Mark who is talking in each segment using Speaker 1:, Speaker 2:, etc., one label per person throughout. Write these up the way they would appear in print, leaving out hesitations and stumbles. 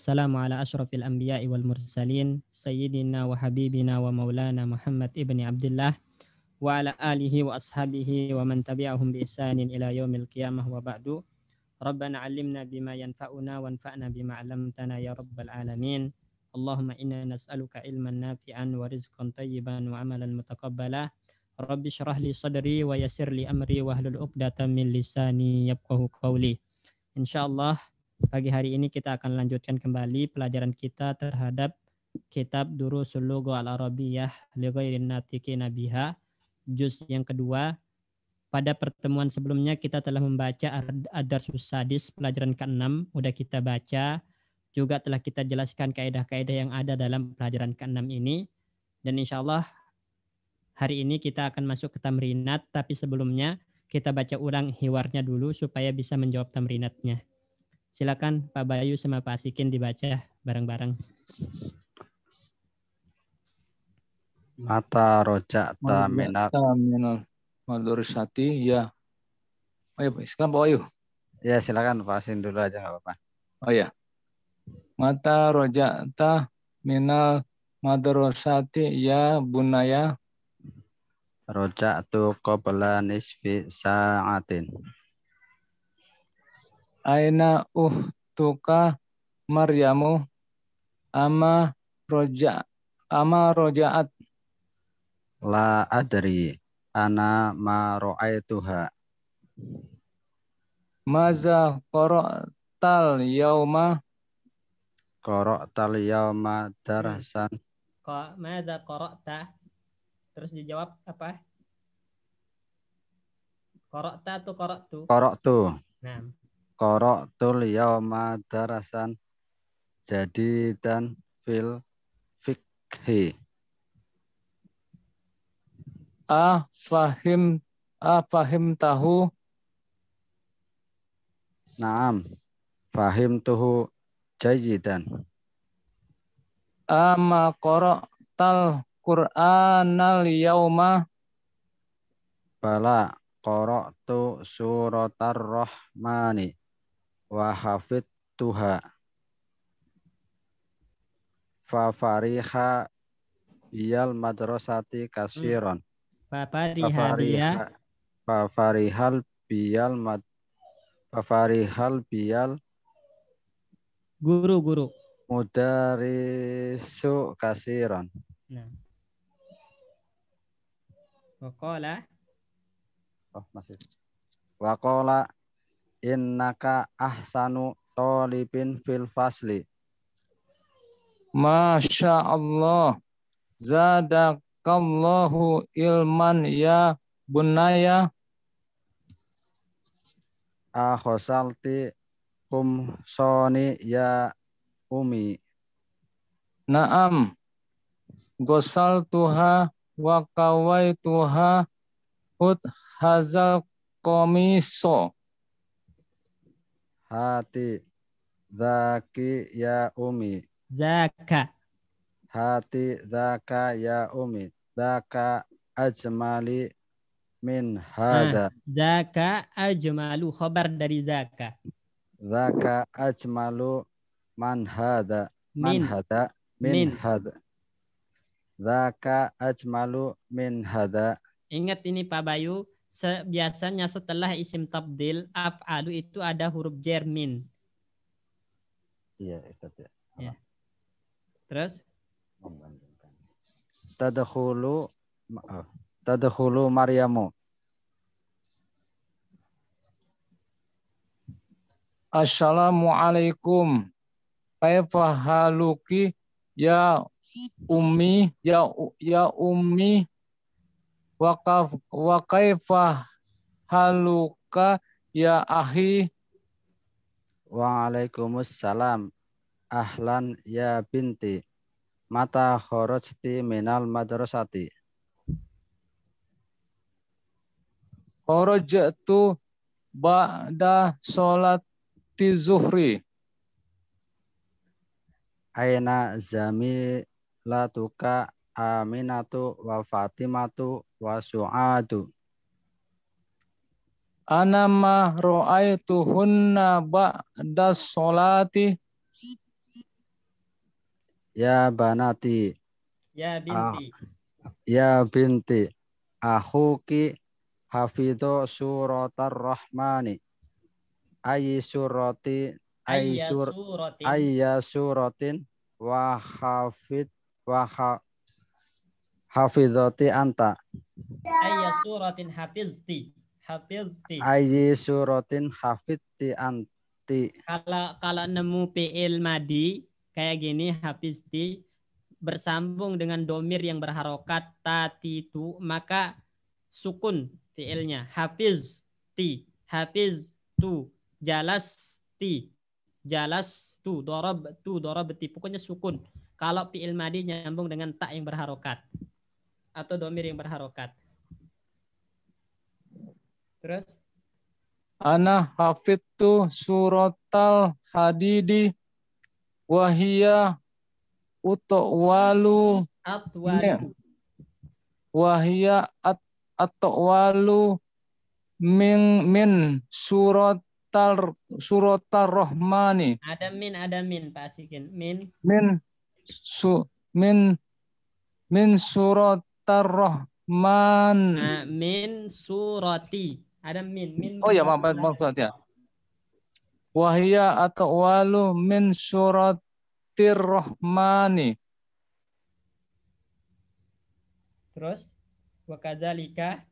Speaker 1: wassalamu ala asyrafil anbiya'i wal mursalin sayyidina wa habibina wa maulana Muhammad ibni Abdullah wa ala alihi wa ashabihi wa man tabi'ahum bi ihsanin ila yaumil qiyamah wa ba'du. Rabbana 'allimna bima yanfa'una wanfa'na bima 'allamtana ya rabbal alamin. Allahumma inna nas'aluka ilman nafi'an wa rizqan thayyiban wa amalan mutaqabbala. Rabbi syrah li sadri wa yassir li amri wa hlul 'uqdatam min lisani yafqahu qawli. Insyaallah pagi hari ini kita akan lanjutkan kembali pelajaran kita terhadap kitab Durusul Lughah Al-Arabiyyah li ghairin natiqina biha, juz yang kedua. Pada pertemuan sebelumnya kita telah membaca Ad-Darsus Sadis pelajaran ke-6, udah kita baca, juga telah kita jelaskan kaidah-kaidah yang ada dalam pelajaran ke-6 ini. Dan insyaallah hari ini kita akan masuk ke tamrinat, tapi sebelumnya kita baca ulang hiwarnya dulu supaya bisa menjawab tamrinatnya. Silakan Pak Bayu sama Pak Asikin dibaca bareng-bareng.
Speaker 2: Mata roja'ta minal
Speaker 3: madrasati ya. Oh ya, sekarang Pak Bayu.
Speaker 2: Ya silakan Pak Asin dulu aja nggak apa-apa.
Speaker 3: Oh ya. Mata roja'ta minal madrasati ya bunaya.
Speaker 2: Roja'tu qabla nisfi sa'atin.
Speaker 3: Aina uhtuka Maryamu ama roja'at.
Speaker 2: La adri ana ma ra'aituha.
Speaker 3: Maza qara'tal yauma.
Speaker 2: Qara'tal yauma darasan.
Speaker 1: Maza qara'ta? Terus dijawab apa? Qara'ta atau qara'tu?
Speaker 2: Qara'tu.
Speaker 1: Nah.
Speaker 2: Qara'tul yauma darasan jadi dan fil fikhi.
Speaker 3: Fahim tahu.
Speaker 2: Naam. Fahim tuhu jayidan.
Speaker 3: Ama qara'tal Qur'anal yauma.
Speaker 2: Bala qara'tu suratar rahmani wa hafidtuha. Fa fariha biyal madrasati kasiron. Fa farihal biyal
Speaker 1: guru
Speaker 2: mudarisu kasiron.
Speaker 1: Nah. Waqala
Speaker 2: Waqala innaka ahsanu talibin fil fasli.
Speaker 3: Masya Allah. Zadakallahu ilman ya bunaya.
Speaker 2: Akhosalti kumsoni ya umi.
Speaker 3: Naam. Gosal tuha wa kawai tuha hut hazal komiso.
Speaker 2: Hati zaki ya umi.
Speaker 1: Zaka.
Speaker 2: Hati zaka ya umi. Zaka ajmali min hada.
Speaker 1: Zaka ajmalu, khabar dari zaka.
Speaker 2: Zaka ajmalu man hada.
Speaker 1: Min
Speaker 2: hada. Zaka ajmalu min hada.
Speaker 1: Ingat ini Pak Bayu, biasanya setelah isim tabdil af'alu itu ada huruf jar min.
Speaker 2: Iya, Ustaz ya.
Speaker 1: Ya. Terus?
Speaker 2: Tadkhulu Maryamu.
Speaker 3: Assalamualaikum. Kaifa haluki ya ummi ya ummi wa kaifa haluka ya akhi.
Speaker 2: Waalaikumsalam. Ahlan ya binti. Mata kharajti minal madrasati.
Speaker 3: Kharajtu ba'da sholati zuhri.
Speaker 2: Aina zamilatuka Aminatu wa Fatimatu wa Su'adu.
Speaker 3: Ana ma ra'aituhunna ba'da sholati.
Speaker 2: Ya banati.
Speaker 1: Ya
Speaker 2: Ah,
Speaker 1: binti.
Speaker 2: ya binti. Akhuki hafidho suratar rahmani. Ayi surati. Ayi
Speaker 1: Ayya
Speaker 2: sur.
Speaker 1: suratin.
Speaker 2: Ayya suratin. Wa hafid. Wa hafidhoti anta.
Speaker 1: Ayya suratin hafizti. Hafizti.
Speaker 2: Ayi suratin hafidti anti.
Speaker 1: Kalau kalau nemu fi'il madi kayak gini hafizti bersambung dengan domir yang berharokat tatitu, maka sukun fi'ilnya. Hafiz tu, jalas tu, dorobti, pokoknya sukun. Kalau fi'il madi nyambung dengan tak yang berharokat atau domir yang berharokat. Terus
Speaker 3: Ana hafidtu suratal hadidi wahia utwalu
Speaker 1: atwalu.
Speaker 3: wahia atwalu min suratar rahmani
Speaker 1: Ada min Pak Asikin.
Speaker 3: min su min suratar rahman.
Speaker 1: Min surati. Ada min
Speaker 3: Oh ya, maaf ya. Wahia atwalu min suratir rahmani.
Speaker 1: Terus wakadzalika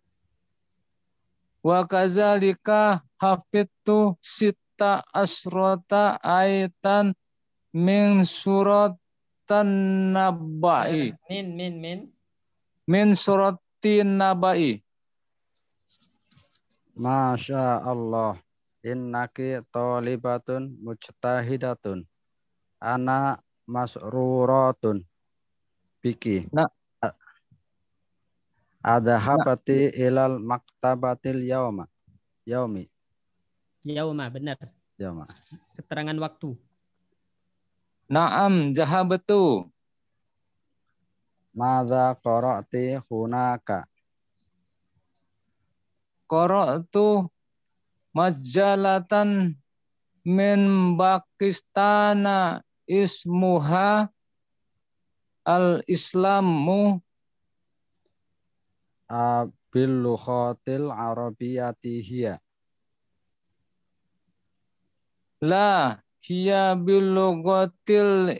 Speaker 3: Wa kadzalika hafidtu sita asrota ayatan min suratan nabai. Min suratin nabai.
Speaker 2: Masya Allah. Innaki tolibatun mujtahidatun. Ana masruratun. Biki.
Speaker 3: Nah.
Speaker 2: Adhabati ilal maktabatil yaumi.
Speaker 1: Yauma, benar.
Speaker 2: Yauma.
Speaker 1: Keterangan waktu.
Speaker 3: Naam, jahabatu.
Speaker 2: Madza qara'ti hunaka.
Speaker 3: Qara'tu majalatan min Pakistana ismuha al-Islamu
Speaker 2: bil lughatil arabiyyati hiya.
Speaker 3: La hiya bil lughatil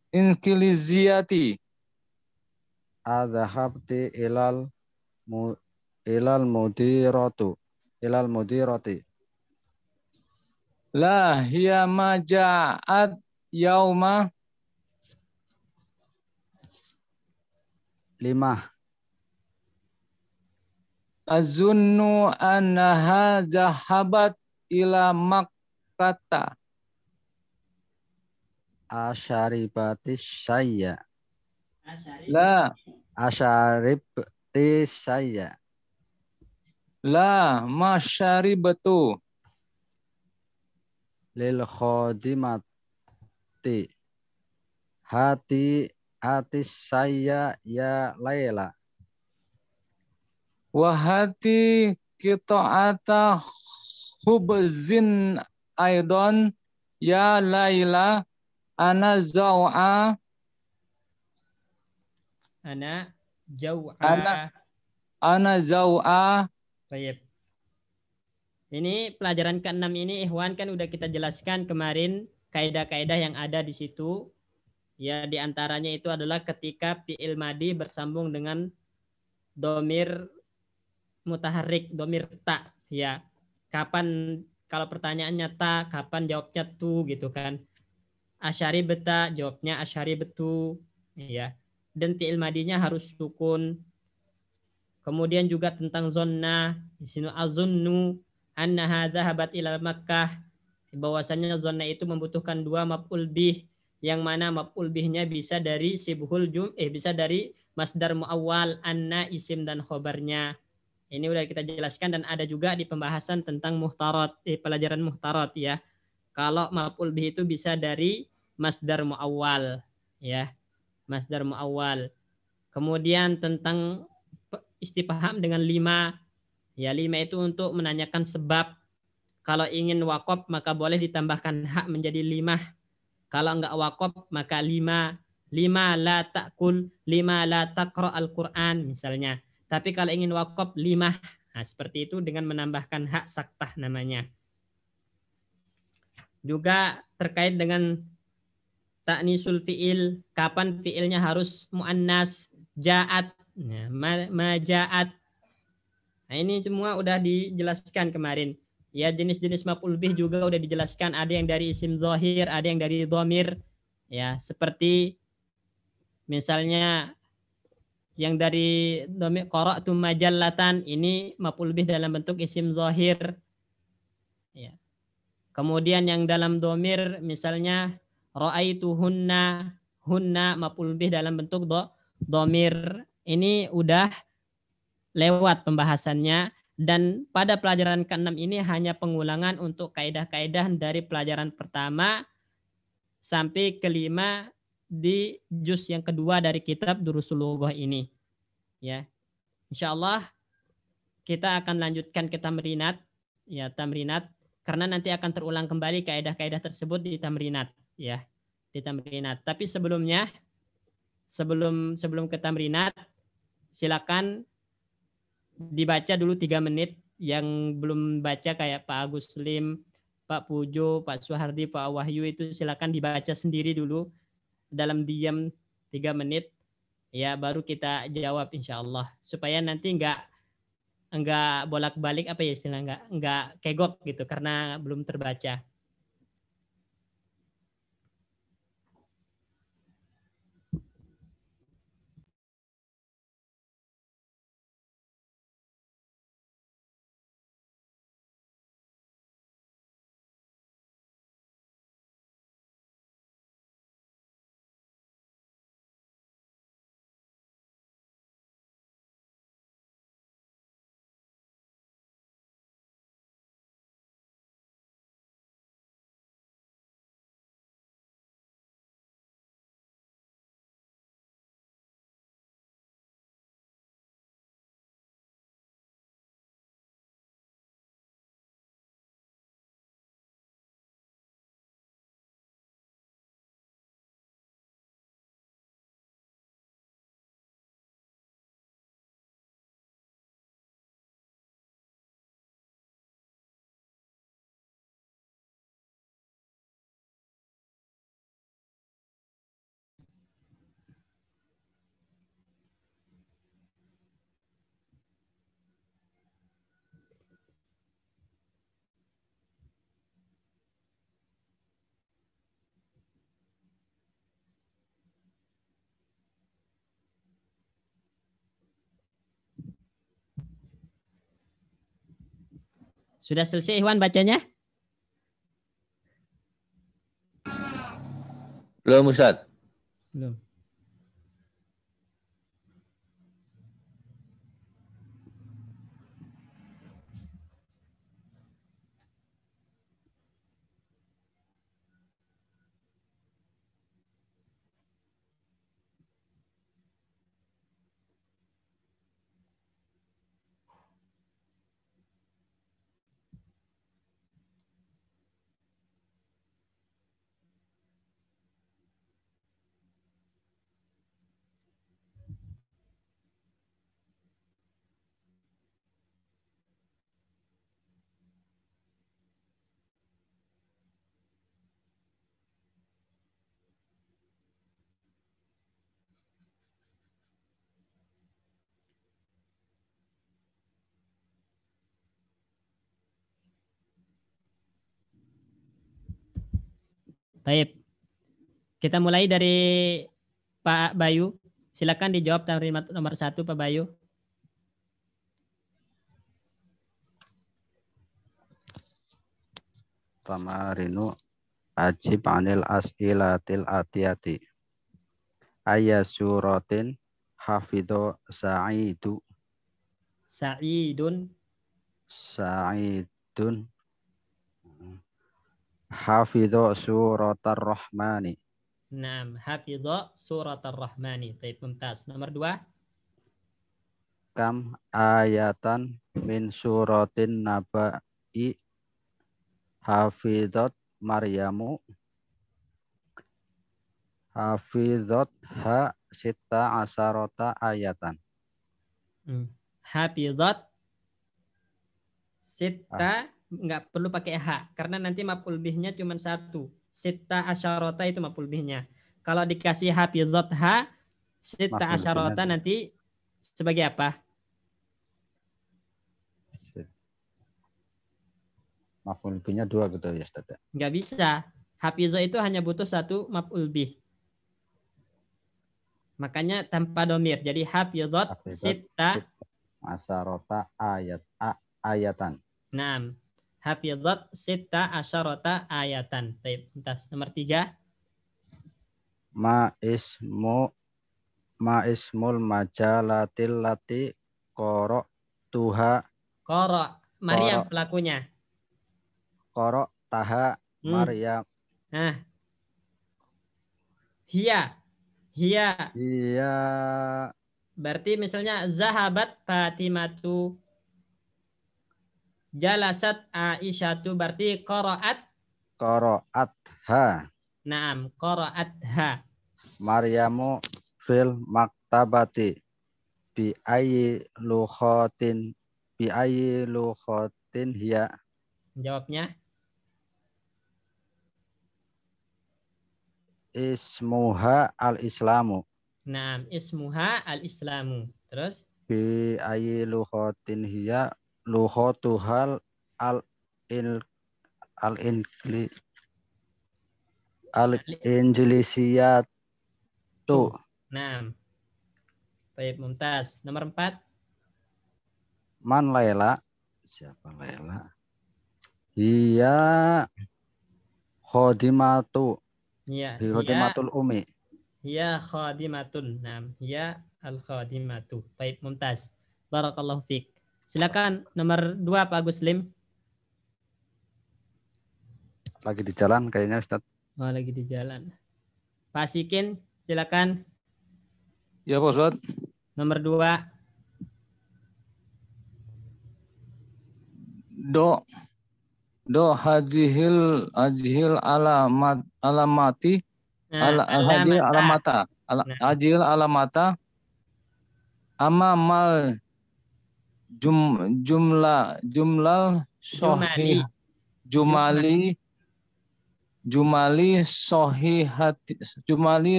Speaker 3: inkiliziyati.
Speaker 2: Adhabti ilal mudirati.
Speaker 3: La hiya maja'at yauma
Speaker 2: 5.
Speaker 3: azunnu annaha zahabat ila Makkata.
Speaker 2: Asyaribatis sayya.
Speaker 3: La
Speaker 2: Asyaribti sayya.
Speaker 3: la masyaribatu
Speaker 2: Lil khodimati. Hati saya ya Laila.
Speaker 3: wahati qita'ata hubzin aidon ya Laila ana zaw'a ana zaw'a.
Speaker 1: Baik. Ini pelajaran ke-6 ini Ikhwan kan udah kita jelaskan kemarin kaidah-kaidah yang ada di situ. Ya, di antaranya itu adalah ketika fi'il madi bersambung dengan domir mutaharrik, domir ta, ya. Kapan kalau pertanyaannya ta, kapan jawabnya tu gitu kan. Asyari beta, jawabnya asyari betu, ya. Dan fi'il madinya harus sukun. Kemudian juga tentang zonna, di sini azunnu annaha dhahabat ila Makkah, bahwasanya zonna itu membutuhkan 2 maf'ul bih, yang mana maf'ul bihnya bisa dari bisa dari masdar muawwal, anna isim dan khobarnya. Ini udah kita jelaskan dan ada juga di pembahasan tentang muhtarat, pelajaran muhtarat ya. Kalau maf'ul bih itu bisa dari masdar muawwal ya. Masdar muawwal. Kemudian tentang istifham dengan 5. Ya, 5 itu untuk menanyakan sebab. Kalau ingin wakof maka boleh ditambahkan hak menjadi 5. Kalau enggak wakof maka 5. 5 la ta'kul, 5 la taqra al-Quran misalnya. Tapi kalau ingin wakof 5. Nah, seperti itu dengan menambahkan hak saktah namanya. Juga terkait dengan ta'nisul fi'il, kapan fi'ilnya harus mu'annas, ja'at, maja'at. Nah, ini semua udah dijelaskan kemarin. Ya, jenis-jenis maf'ul bih juga udah dijelaskan. Ada yang dari isim zahir, ada yang dari dhamir. Ya, seperti misalnya yang dari dhamir qara'tu majallatan, ini maf'ul bih dalam bentuk isim zahir. Ya. Kemudian yang dalam dhamir misalnya ra'aituhunna, hunna maf'ul bih dalam bentuk dhamir. Ini udah lewat pembahasannya, dan pada pelajaran ke-6 ini hanya pengulangan untuk kaidah-kaidah dari pelajaran pertama sampai ke-5 di juz yang kedua dari kitab Durusul Lughah ini. Ya. Insyaallah kita akan lanjutkan ke tamrinat, ya tamrinat, karena nanti akan terulang kembali kaidah-kaidah tersebut di tamrinat, ya. Di tamrinat. Tapi sebelumnya sebelum ke tamrinat, silakan dibaca dulu 3 menit. Yang belum baca kayak Pak Agus Lim, Pak Pujo, Pak Suhardi, Pak Wahyu itu silakan dibaca sendiri dulu dalam diam 3 menit. Ya, baru kita jawab insya Allah. Supaya nanti enggak bolak-balik apa ya istilah, enggak kegok gitu karena belum terbaca. Sudah selesai Iwan bacanya?
Speaker 3: Belum Ustaz.
Speaker 1: Belum. Baik. Kita mulai dari Pak Bayu. Silakan dijawab tamrinat nomor 1 Pak Bayu.
Speaker 2: Tamarinu ajib anil as'ilatil atiyati. Ayya suratin hafidho sa'idu.
Speaker 1: Sa'idun.
Speaker 2: Sa'idun hafidho suratar rahmani.
Speaker 1: Naam, hafidha surat ar-Rahmani. Baik, mumtaz. Nomor 2.
Speaker 2: Kam ayatan min suratin naba'i Hafidot Maryamu. Hafidot ha sita asarota ayatan.
Speaker 1: Hafizat sita nggak perlu pakai ha karena nanti maf'ul bihnya cuma satu. Sita asyarota itu maf'ul bihnya. Kalau dikasih hafizat ha sita
Speaker 2: Maf'ul
Speaker 1: asyarota
Speaker 2: bihnya.
Speaker 1: nanti sebagai apa?
Speaker 2: Maf'ul bihnya 2 gitu ya Ustaz.
Speaker 1: Nggak bisa. Hafizah itu hanya butuh satu maf'ul bih. Makanya tanpa domir. Jadi hafizat sita
Speaker 2: asarota ayatan.
Speaker 1: Naam. Hafizat sita asyarota ayatan. Baik, nomor 3.
Speaker 2: Ma ismul majalatil lati qara tuha
Speaker 1: Qara. Maryam pelakunya.
Speaker 2: qara taha Maryam.
Speaker 1: Nah. Hiya.
Speaker 2: Iya.
Speaker 1: Berarti misalnya zahabat Fatimatu. Jalasat Aisyatu berarti qara'at
Speaker 2: ha.
Speaker 1: Naam, qara'atha.
Speaker 2: Maryamu fil maktabati bi ayyi lughatin hiya.
Speaker 1: Jawabnya
Speaker 2: Ismuha al-islamu.
Speaker 1: Naam, ismuha al-islamu. Terus
Speaker 2: Bi ayyi lughatin hiya lughatuhal al-injilisiyatu.
Speaker 1: Naam. Baik, mumtaz. Nomor 4.
Speaker 2: Man Laila. Siapa Laila? Hiya khadimatu.
Speaker 1: Ya,
Speaker 2: Khadimatul umi.
Speaker 1: hiya khadimatun. Naam, hiya al-khadimatu. Baik, mumtaz. Barakallahu fiik. Silakan nomor 2 Pak Guslim.
Speaker 2: Lagi di jalan kayaknya Ustaz.
Speaker 1: Oh, lagi di jalan. Pak Sikin, silakan.
Speaker 3: Ya Pak Ustaz.
Speaker 1: Nomor 2.
Speaker 3: Do hajihil alamati ajil alamata amamal jumlal sahih jumali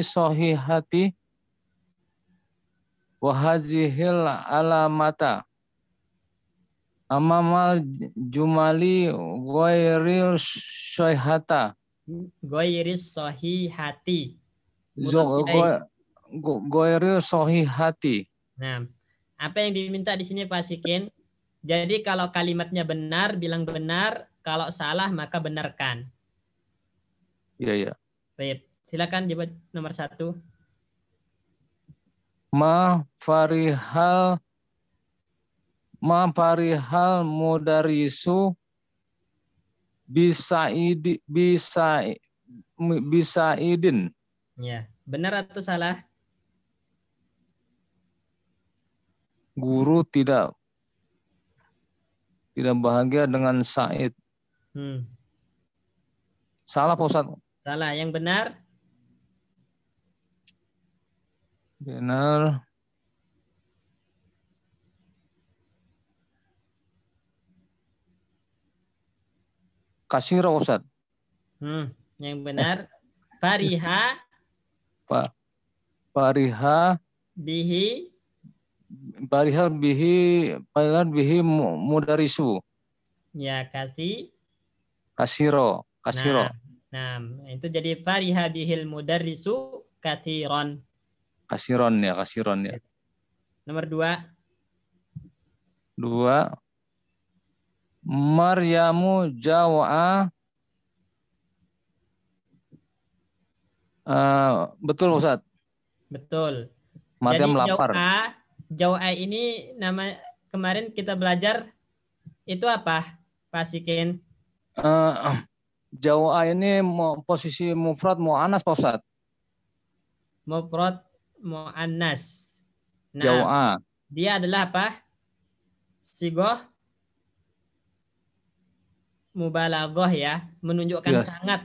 Speaker 3: sahihati wa hazihil alamata amamal jumali ghairil sahihata
Speaker 1: Goiris sahihati.
Speaker 3: Ghairil sahihati.
Speaker 1: Nah, apa yang diminta di sini Pak Sikin? Jadi kalau kalimatnya benar, bilang benar. Kalau salah, maka benarkan.
Speaker 3: Iya.
Speaker 1: Baik, silakan jawab nomor 1.
Speaker 3: Ma farihal mudarisu bisa idin.
Speaker 1: Ya, benar atau salah?
Speaker 3: Guru tidak bahagia dengan Said. Salah Pak Ustaz.
Speaker 1: Salah. Yang benar?
Speaker 3: Benar. Kasiro Ustaz.
Speaker 1: Yang benar Fariha bihi
Speaker 3: mudarisu.
Speaker 1: Ya,
Speaker 3: Kasiro.
Speaker 1: Nah, itu jadi fariha bihil mudarrisu kathiron.
Speaker 3: Kasiron ya.
Speaker 1: Nomor 2.
Speaker 3: Maryamu jawa'a. Betul Ustaz.
Speaker 1: Betul.
Speaker 3: Maryam
Speaker 1: Jadi
Speaker 3: lapar.
Speaker 1: Jawa'a ini nama kemarin kita belajar itu apa, Pak Sikin?
Speaker 3: Jawa'a ini posisi mufrad mu'annas Pak Ustaz.
Speaker 1: Mufrad mu'annas. Nah,
Speaker 3: Jawa'a.
Speaker 1: dia adalah apa? Sigoh mubalaghah ya, menunjukkan
Speaker 3: Yes.
Speaker 1: sangat.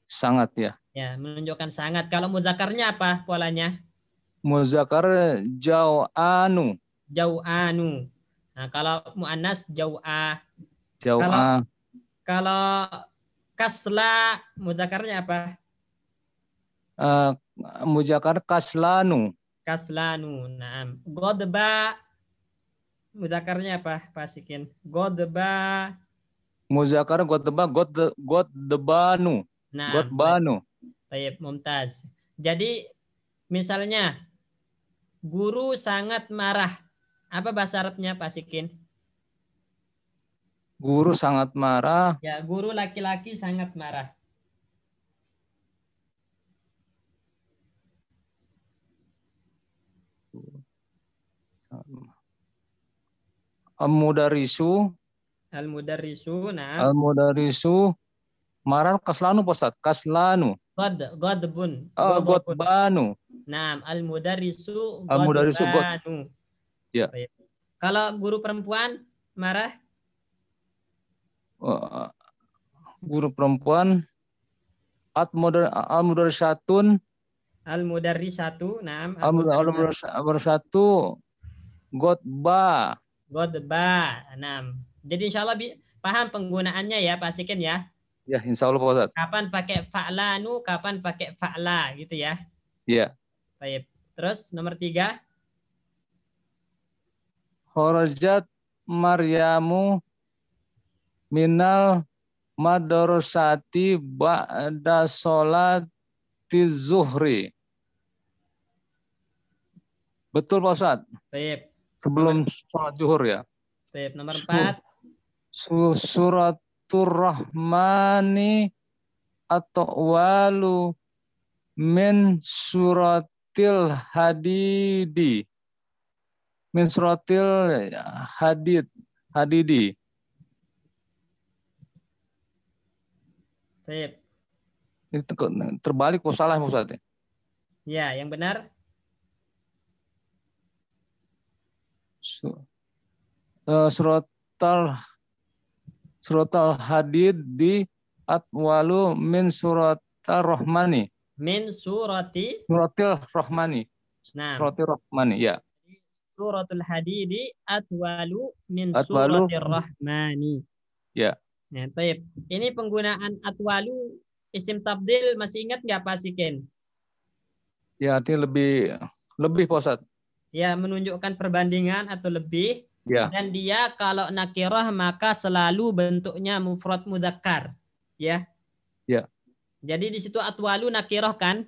Speaker 3: Sangat ya.
Speaker 1: Ya, menunjukkan sangat. Kalau mudzakarnya apa polanya?
Speaker 3: Muzakkar jau'anu.
Speaker 1: Jau'anu. Nah, kalau muannas jau'a.
Speaker 3: Jau'a.
Speaker 1: Kalau kasla mudzakarnya apa?
Speaker 3: Muzakkar kaslanu.
Speaker 1: Kaslanu. Naam. Godba mudzakarnya apa? Pasikin. Godba.
Speaker 3: Muzakkar godbanu.
Speaker 1: Naam.
Speaker 3: Godbanu.
Speaker 1: Baik, mumtaz. Jadi misalnya guru sangat marah. Apa bahasa Arabnya Pasikin?
Speaker 3: Guru sangat marah.
Speaker 1: Ya, guru laki-laki sangat marah.
Speaker 3: Al-mudarisu.
Speaker 1: Al-mudarrisu, nah.
Speaker 3: Al-mudarisu. Marah kaslanu Ustaz. Kaslanu.
Speaker 1: Godbun.
Speaker 3: Godbanu.
Speaker 1: Nah, al-mudarrisu
Speaker 3: Al-mudarisu
Speaker 1: godbanu.
Speaker 3: Ya.
Speaker 1: Baik. Kalau guru perempuan marah?
Speaker 3: Guru perempuan. Al-mudarisatun.
Speaker 1: Al-mudarrisatu, nah.
Speaker 3: Al-mudarisatu. Godba.
Speaker 1: Godba, nah. Jadi insya Allah paham penggunaannya ya, Pasikin ya.
Speaker 3: Ya, insya Allah Pak Ustaz.
Speaker 1: Kapan pakai fa'lanu, kapan pakai fa'la gitu ya.
Speaker 3: Iya.
Speaker 1: Baik. Terus nomor 3.
Speaker 3: Kharajat Maryamu minal madrasati ba'da sholati zuhri. Betul Pak Ustaz.
Speaker 1: Baik.
Speaker 3: Sebelum sholat zuhur ya.
Speaker 1: Baik. Nomor 4.
Speaker 3: Suratul Rahmani atau walu min suratil hadidi. Min suratil hadidi.
Speaker 1: Baik.
Speaker 3: Itu terbalik kok salah Ustaz.
Speaker 1: Ya, yang benar. Suratul
Speaker 3: hadid di atwalu min suratil rahmani.
Speaker 1: Min suratil
Speaker 3: rahmani.
Speaker 1: Nah.
Speaker 3: Suratil rahmani ya.
Speaker 1: Suratul hadidi atwalu min suratil rahmani.
Speaker 3: Ya.
Speaker 1: Nah, baik. Ini penggunaan atwalu isim tabdil masih ingat nggak Pasikin?
Speaker 3: Ya, artinya lebih Pak Ustaz.
Speaker 1: Ya, menunjukkan perbandingan atau lebih.
Speaker 3: Ya.
Speaker 1: Dan dia kalau nakirah maka selalu bentuknya mufrad mudzakkar, ya.
Speaker 3: Ya.
Speaker 1: Jadi di situ atwalu nakirah kan?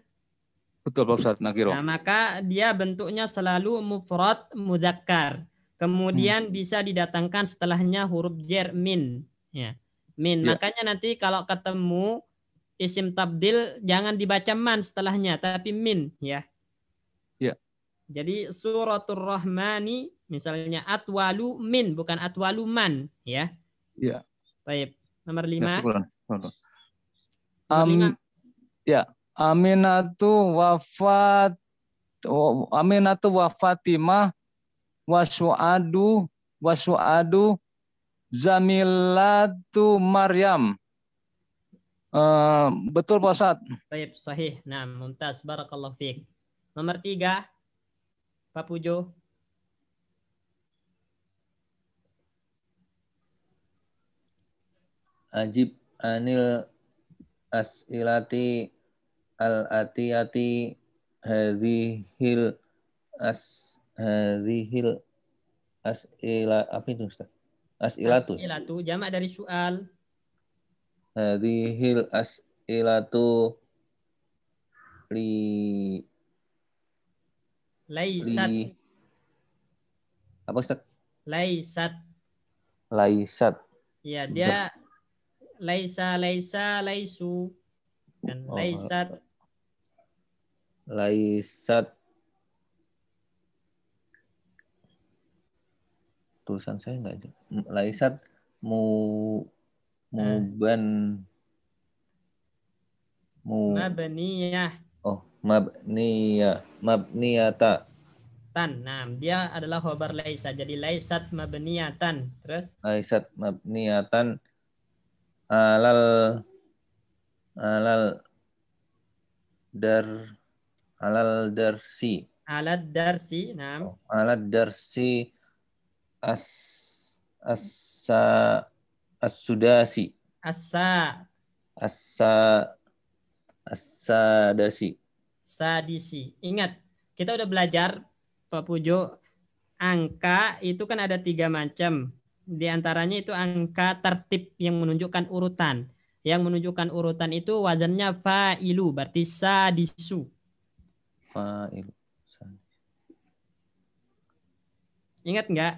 Speaker 3: Betul Pak Ustaz, nakirah.
Speaker 1: Nah, maka dia bentuknya selalu mufrad mudzakkar. Kemudian bisa didatangkan setelahnya huruf jar min, ya. Min.
Speaker 3: Ya.
Speaker 1: Makanya nanti kalau ketemu isim tabdil jangan dibaca man setelahnya tapi min, ya.
Speaker 3: Ya.
Speaker 1: Jadi suratul rahmani misalnya atwalu min bukan atwalu man, ya.
Speaker 3: Ya.
Speaker 1: Baik. Nomor 5.
Speaker 3: Ya. Aminatu wa Fatimah wa Su'adu zamilatu Maryam. Betul Pak Ustaz.
Speaker 1: Baik, sahih. Nah, mumtaz. Barakallahu fiik. Nomor 3. Pak Pujo.
Speaker 4: Ajib anil as'ilati al-atiyati hadhil as'ila apa itu Ustaz? As'ilatu.
Speaker 1: As'ilatu jamak dari soal.
Speaker 4: Hadhil as'ilatu
Speaker 1: Laisat.
Speaker 4: Apa Ustaz?
Speaker 1: Laisat. Ya, dia laisu kan laisat. Tulisan saya enggak ada. Laisat mabniyah.
Speaker 4: Oh, mabniyata.
Speaker 1: Nah, dia adalah khobar laisa. Jadi laisat mabniyatan. Terus
Speaker 4: laisat mabniyatan alal alal dar alal darsi
Speaker 1: Alad darsi. Naam.
Speaker 4: alal darsi as asa as-sudasi
Speaker 1: Asa
Speaker 4: asa asadasi.
Speaker 1: sadisi. Ingat, kita udah belajar Pak Pujo, angka itu kan ada 3 macam. Di antaranya itu angka tertib yang menunjukkan urutan. Yang menunjukkan urutan itu wazannya fa'ilu, berarti sadisu.
Speaker 4: Fa'il.
Speaker 1: Ingat nggak?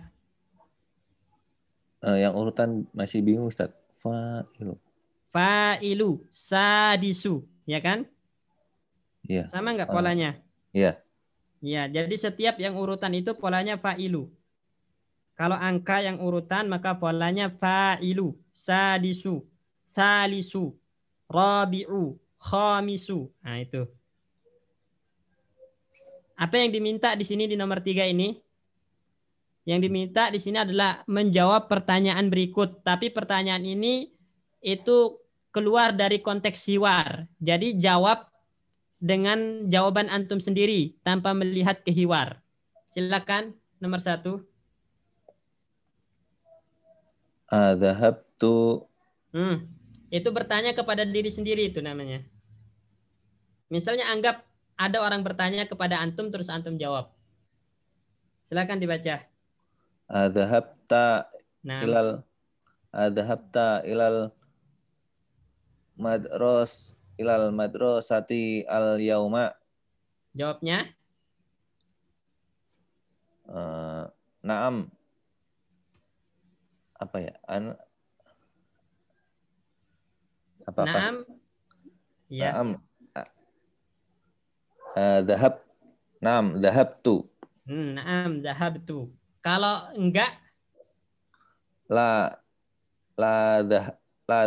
Speaker 4: Yang urutan masih bingung Ustaz. Fa'il.
Speaker 1: Fa'ilu, sadisu, ya kan?
Speaker 4: Iya.
Speaker 1: Sama nggak polanya?
Speaker 4: Iya.
Speaker 1: Ya, jadi setiap yang urutan itu polanya fa'ilu. Kalau angka yang urutan maka polanya fa'ilu, sadisu, salisu, rabi'u, khamisu. Nah, itu. Apa yang diminta di sini di nomor 3 ini? Yang diminta di sini adalah menjawab pertanyaan berikut. Tapi pertanyaan ini itu keluar dari konteks hiwar. Jadi jawab dengan jawaban antum sendiri tanpa melihat ke hiwar. Silakan nomor 1.
Speaker 4: Adhabtu.
Speaker 1: Itu bertanya kepada diri sendiri itu namanya. Misalnya anggap ada orang bertanya kepada antum terus antum jawab. Silakan dibaca.
Speaker 4: Adhabta
Speaker 1: Nah,
Speaker 4: ilal madrasati al yauma.
Speaker 1: jawabnya
Speaker 4: Naam. Apa ya? Apakah?
Speaker 1: naam. Ya.
Speaker 4: Naam. Naam, dhahabtu.
Speaker 1: Naam, dhahabtu. Kalau enggak,
Speaker 4: La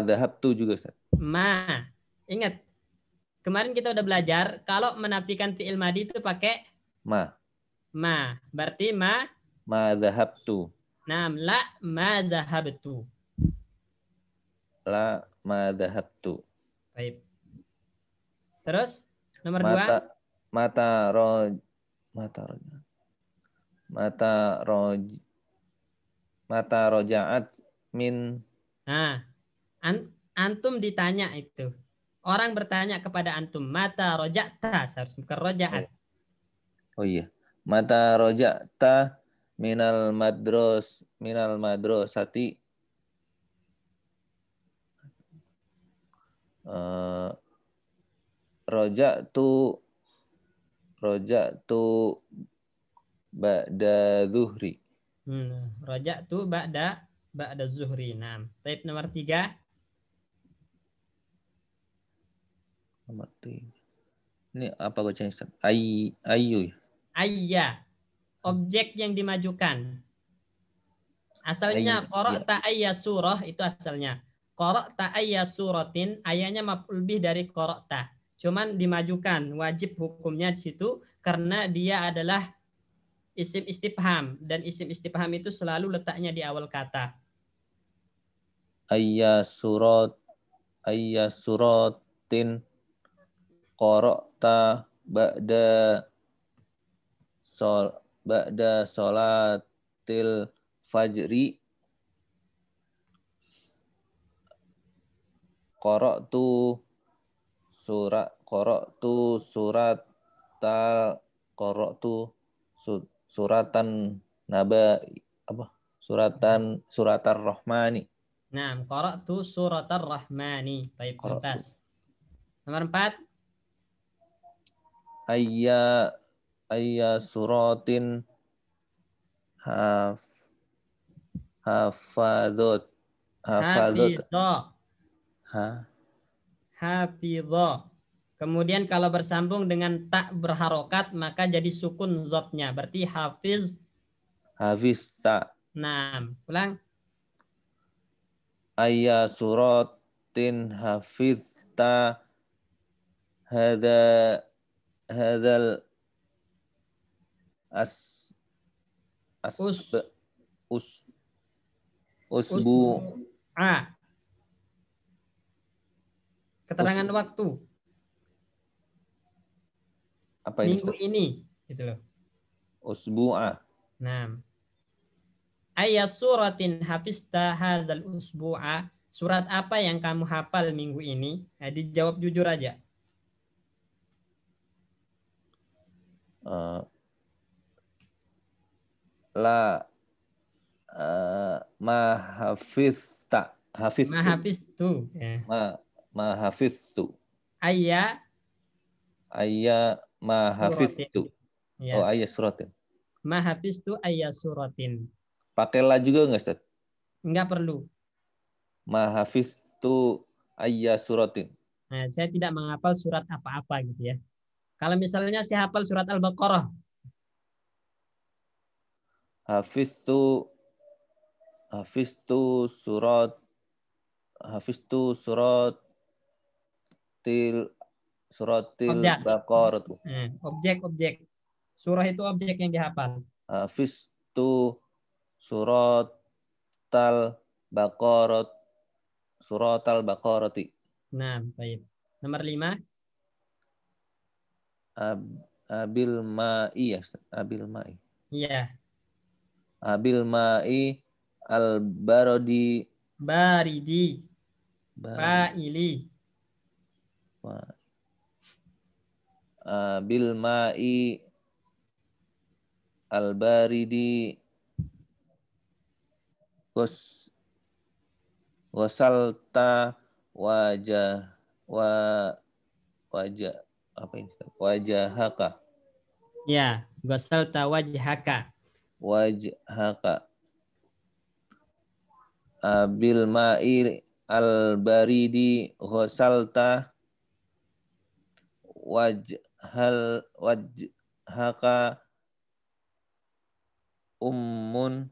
Speaker 4: dhahabtu juga Ustaz.
Speaker 1: ma. Ingat, kemarin kita udah belajar kalau menafikan fi'il madi itu pakai
Speaker 4: Ma
Speaker 1: Berarti ma
Speaker 4: dhahabtu.
Speaker 1: naam, la ma dhahabtu.
Speaker 4: La ma dhahabtu.
Speaker 1: Baik. Terus nomor 2.
Speaker 4: Mata rojaat min.
Speaker 1: Nah, antum ditanya itu. Orang bertanya kepada antum, mata roja'ta, seharusnya bukan roja'at.
Speaker 4: Oh iya. Mata roja'ta minal madrasati. Roja'tu ba'da zuhri.
Speaker 1: Roja'tu ba'da zuhri. Nah, type nomor 3.
Speaker 4: Nomor 3. Ini apa bacanya Ustaz? Ayu.
Speaker 1: Ayya. Objek yang dimajukan. Asalnya qara'ta ayya surah itu asalnya. Qara'ta ayya suratin, ayanya maf'ul bih dari qara'ta. Cuman dimajukan, wajib hukumnya di situ karena dia adalah isim istifham dan isim istifham itu selalu letaknya di awal kata.
Speaker 4: Ayya suratin qara'ta ba'da sholatil fajri. Qara'tu suratan suratar rahmani.
Speaker 1: Nah, qara'tu suratar rahmani. Baik, mumtaz. Nomor 4.
Speaker 4: Ayya suratin hafadot.
Speaker 1: Hafidho. Kemudian kalau bersambung dengan tak berharokat maka jadi sukun zotnya. Berarti hafiz.
Speaker 4: Hafizta.
Speaker 1: Nah, ulang.
Speaker 4: Ayya suratin hafizta hadal usbu.
Speaker 1: Keterangan waktu.
Speaker 4: Apa ini
Speaker 1: Minggu
Speaker 4: Ustaz?
Speaker 1: ini. Gitu loh.
Speaker 4: Usbu'a.
Speaker 1: Nah. Ayat suratin hafizta hadzal usbu'a. Surat apa yang kamu hafal minggu ini? Nah, dijawab jujur aja.
Speaker 4: La ma hafizta. Hafiztu.
Speaker 1: Mahafiztu. Ya.
Speaker 4: Ma hafiztu.
Speaker 1: Ayat
Speaker 4: Ayya ma
Speaker 1: suratin.
Speaker 4: hafiztu.
Speaker 1: Ya.
Speaker 4: Oh, ayat suratin.
Speaker 1: Mahafiztu ayat suratin.
Speaker 4: Pakai la juga enggak, Ustaz?
Speaker 1: Enggak perlu.
Speaker 4: Ma hafiztu ayya suratin.
Speaker 1: Nah, saya tidak menghafal surat apa-apa gitu ya. Kalau misalnya saya hafal surat Al-Baqarah.
Speaker 4: Hafiztu hafiztu surat hafiztu suratil
Speaker 1: Objek.
Speaker 4: Baqarah.
Speaker 1: Objek. Surah itu objek yang dihafal.
Speaker 4: Hafiztu suratal Baqarah suratal-Baqarati.
Speaker 1: Nah, baik. Nomor 5.
Speaker 4: Abil ma'i ya, Ustaz. Abil ma'i.
Speaker 1: Iya.
Speaker 4: Abil ma'i al-barodi
Speaker 1: Baridi. Fa'ili.
Speaker 4: Abil ma'i al-baridi wasalta wajah apa ini? Wajahaka.
Speaker 1: Ya, ghasalta wajhaka.
Speaker 4: Wajhaka. Bil ma'i al-baridi ghasalta wajhaka ummun.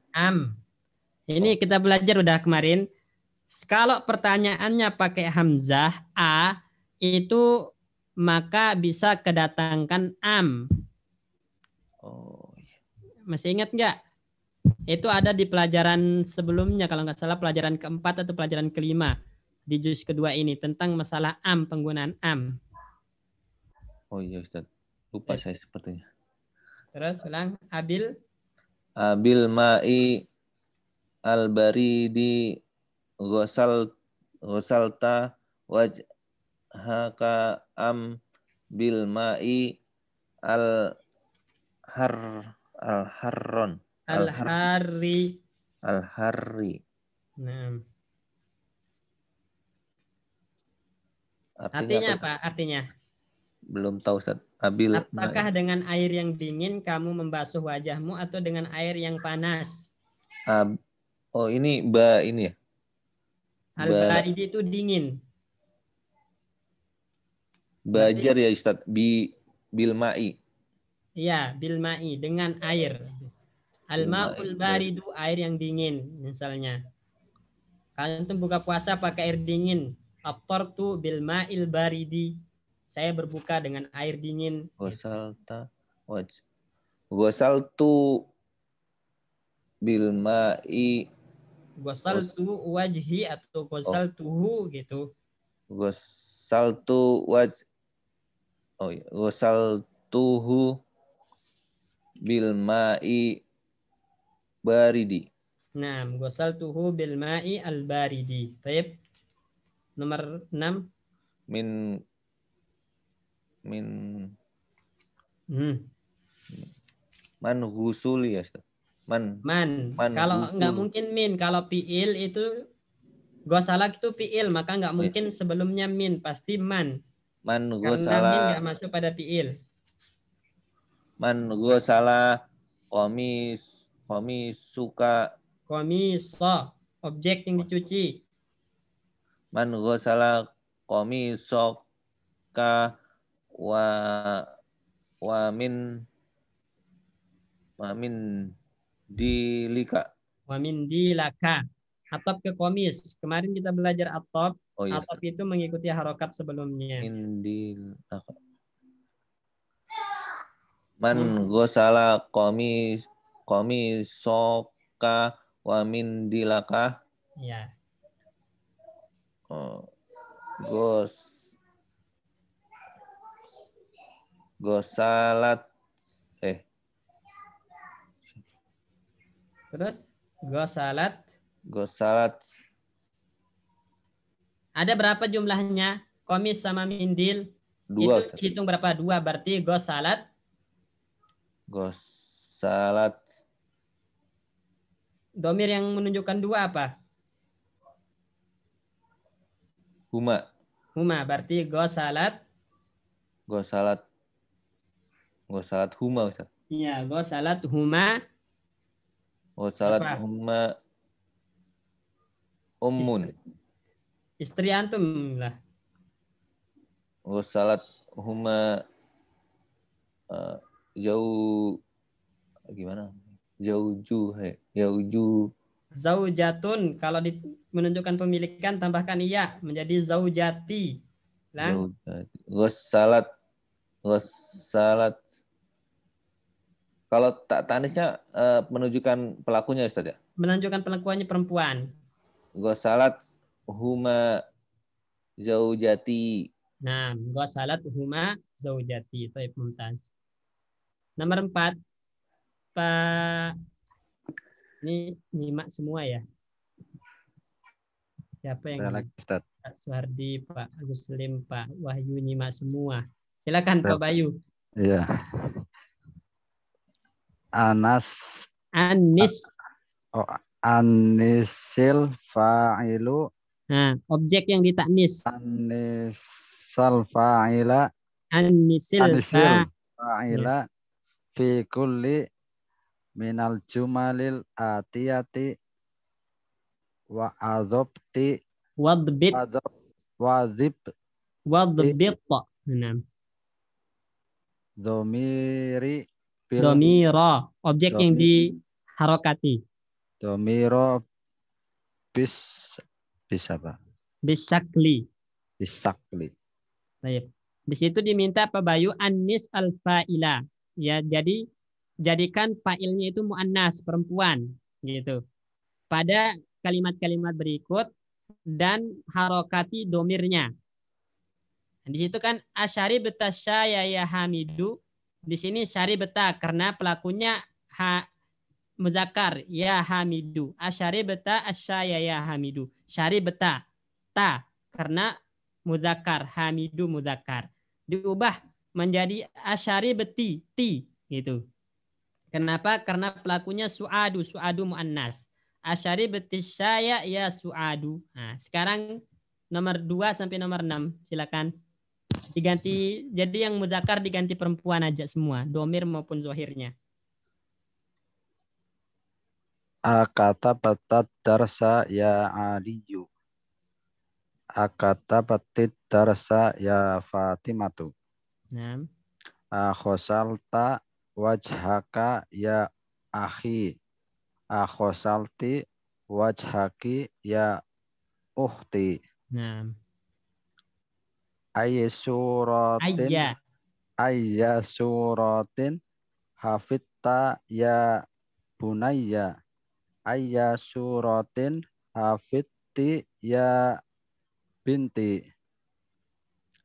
Speaker 1: Ini kita belajar udah kemarin. Kalau pertanyaannya pakai hamzah a itu maka bisa kedatangkan am.
Speaker 4: Oh, iya.
Speaker 1: Masih ingat nggak? Itu ada di pelajaran sebelumnya kalau nggak salah pelajaran keempat atau pelajaran kelima di juz kedua ini tentang masalah am, penggunaan am.
Speaker 4: Oh iya Ustaz. Lupa saya sepertinya.
Speaker 1: Terus ulang abil
Speaker 4: ma'i al-baridi ghasalta wajhaka am bil ma'i al-harri.
Speaker 1: Nah.
Speaker 4: Artinya
Speaker 1: apa? Artinya?
Speaker 4: Belum tahu Ustaz.
Speaker 1: Apakah dengan air yang dingin kamu membasuh wajahmu atau dengan air yang panas?
Speaker 4: Oh ini ini ya.
Speaker 1: Al-baridi itu dingin.
Speaker 4: Bajar ya Ustaz. Bil ma'i.
Speaker 1: Iya, bil ma'i dengan air. Al-ma'ul baridu air yang dingin misalnya. Kalian tuh buka puasa pakai air dingin. Aftartu bil ma'il baridi. Saya berbuka dengan air dingin.
Speaker 4: Ghasaltu bil ma'i.
Speaker 1: Ghasaltu wajhi atau ghasaltuhu gitu.
Speaker 4: Ghasaltu ghasaltuhu bil ma'i baridi.
Speaker 1: Nah, ghasaltuhu bil ma'i al baridi. Baik. Nomor 6.
Speaker 4: Man ghusuli ya Ustaz. Man.
Speaker 1: Kalau nggak mungkin min. Kalau fi'il itu gosala itu fi'il, maka nggak mungkin sebelumnya min, pasti man. Karena min nggak masuk pada fi'il.
Speaker 4: Man ghusala
Speaker 1: qamiso, objek yang dicuci.
Speaker 4: Man ghusala qamisoka wa min dilika.
Speaker 1: Wa min dilaka. Atop ke komis. Kemarin kita belajar atop.
Speaker 4: Oh, iya.
Speaker 1: Atop itu mengikuti harokat sebelumnya.
Speaker 4: Min dilaka. Man ghusala qamisoka wa min dilaka.
Speaker 1: Ya.
Speaker 4: Gosalat.
Speaker 1: Terus gosalat.
Speaker 4: Gosalat.
Speaker 1: Ada berapa jumlahnya? Komis sama mindil.
Speaker 4: 2,
Speaker 1: Itu
Speaker 4: Ustaz.
Speaker 1: hitung berapa? 2 berarti gosalat.
Speaker 4: Gosalat.
Speaker 1: Domir yang menunjukkan 2 apa?
Speaker 4: Huma.
Speaker 1: Huma berarti gosalat.
Speaker 4: Gosalat. Gosalat huma, Ustaz.
Speaker 1: Iya, gosalat huma.
Speaker 4: Gosalat
Speaker 1: Apa?
Speaker 4: huma ummun.
Speaker 1: Istri antum lah.
Speaker 4: Gosalat huma jauh gimana? Jauju.
Speaker 1: Zaujatun, kalau menunjukkan pemilikan tambahkan iya menjadi zaujati. Lang.
Speaker 4: Gosalat. Gosalat. Kalau tak tanisnya menunjukkan pelakunya, Ustaz ya?
Speaker 1: Menunjukkan pelakuannya perempuan.
Speaker 4: Gosalat huma zaujati.
Speaker 1: Nah, gosalat huma zaujati. Baik, mumtaz. Nomor 4. Pak, ini nyimak semua ya. Siapa yang
Speaker 2: Saya lagi, Ustaz.
Speaker 1: Pak Suhardi, Pak Agus Lim, Pak Wahyu nyimak semua. Silakan Pak Bayu.
Speaker 2: Iya. Anas.
Speaker 1: Anis.
Speaker 2: Oh, anisil fa'ilu.
Speaker 1: Nah, objek yang ditaknis.
Speaker 2: Anisal fa'ila.
Speaker 1: Anisil
Speaker 2: Fa'ila. Fi kulli minal jumalil atiyati. Wa adobti.
Speaker 1: Wadbit.
Speaker 2: Wadib.
Speaker 1: Wadbit. Nah.
Speaker 2: Domiri.
Speaker 1: Domiro. Objek yang diharokati.
Speaker 2: Domiro bis apa?
Speaker 1: Bisakli.
Speaker 2: Bisakli.
Speaker 1: Baik. Di situ diminta Pak Bayu anis al-fa'ila. Ya, jadi jadikan fa'ilnya itu muannas, perempuan, gitu. Pada kalimat-kalimat berikut dan harokati domirnya. Di situ kan asyari betasya ya hamidu. Di sini syari beta karena pelakunya muzakkar ya hamidu. Asyari beta asya ya hamidu. Syari beta ta karena muzakkar, hamidu muzakkar. Diubah menjadi asyari beti ti gitu. Kenapa? Karena pelakunya suadu muannas. Asyari beti saya ya suadu. Nah, sekarang nomor 2 sampai nomor 6 silakan. Diganti, jadi yang muzakkar diganti perempuan aja semua, domir maupun zohirnya.
Speaker 2: Akata batat darsa ya aliyu. Akata batit darsa ya fatimatu.
Speaker 1: Nah.
Speaker 2: Akhosalta wajhaka ya akhi. Akhosalti wajhaki ya ukhti.
Speaker 1: Nah.
Speaker 2: Ayya suratin hafitta ya bunayya. Ayya suratin hafitti ya binti.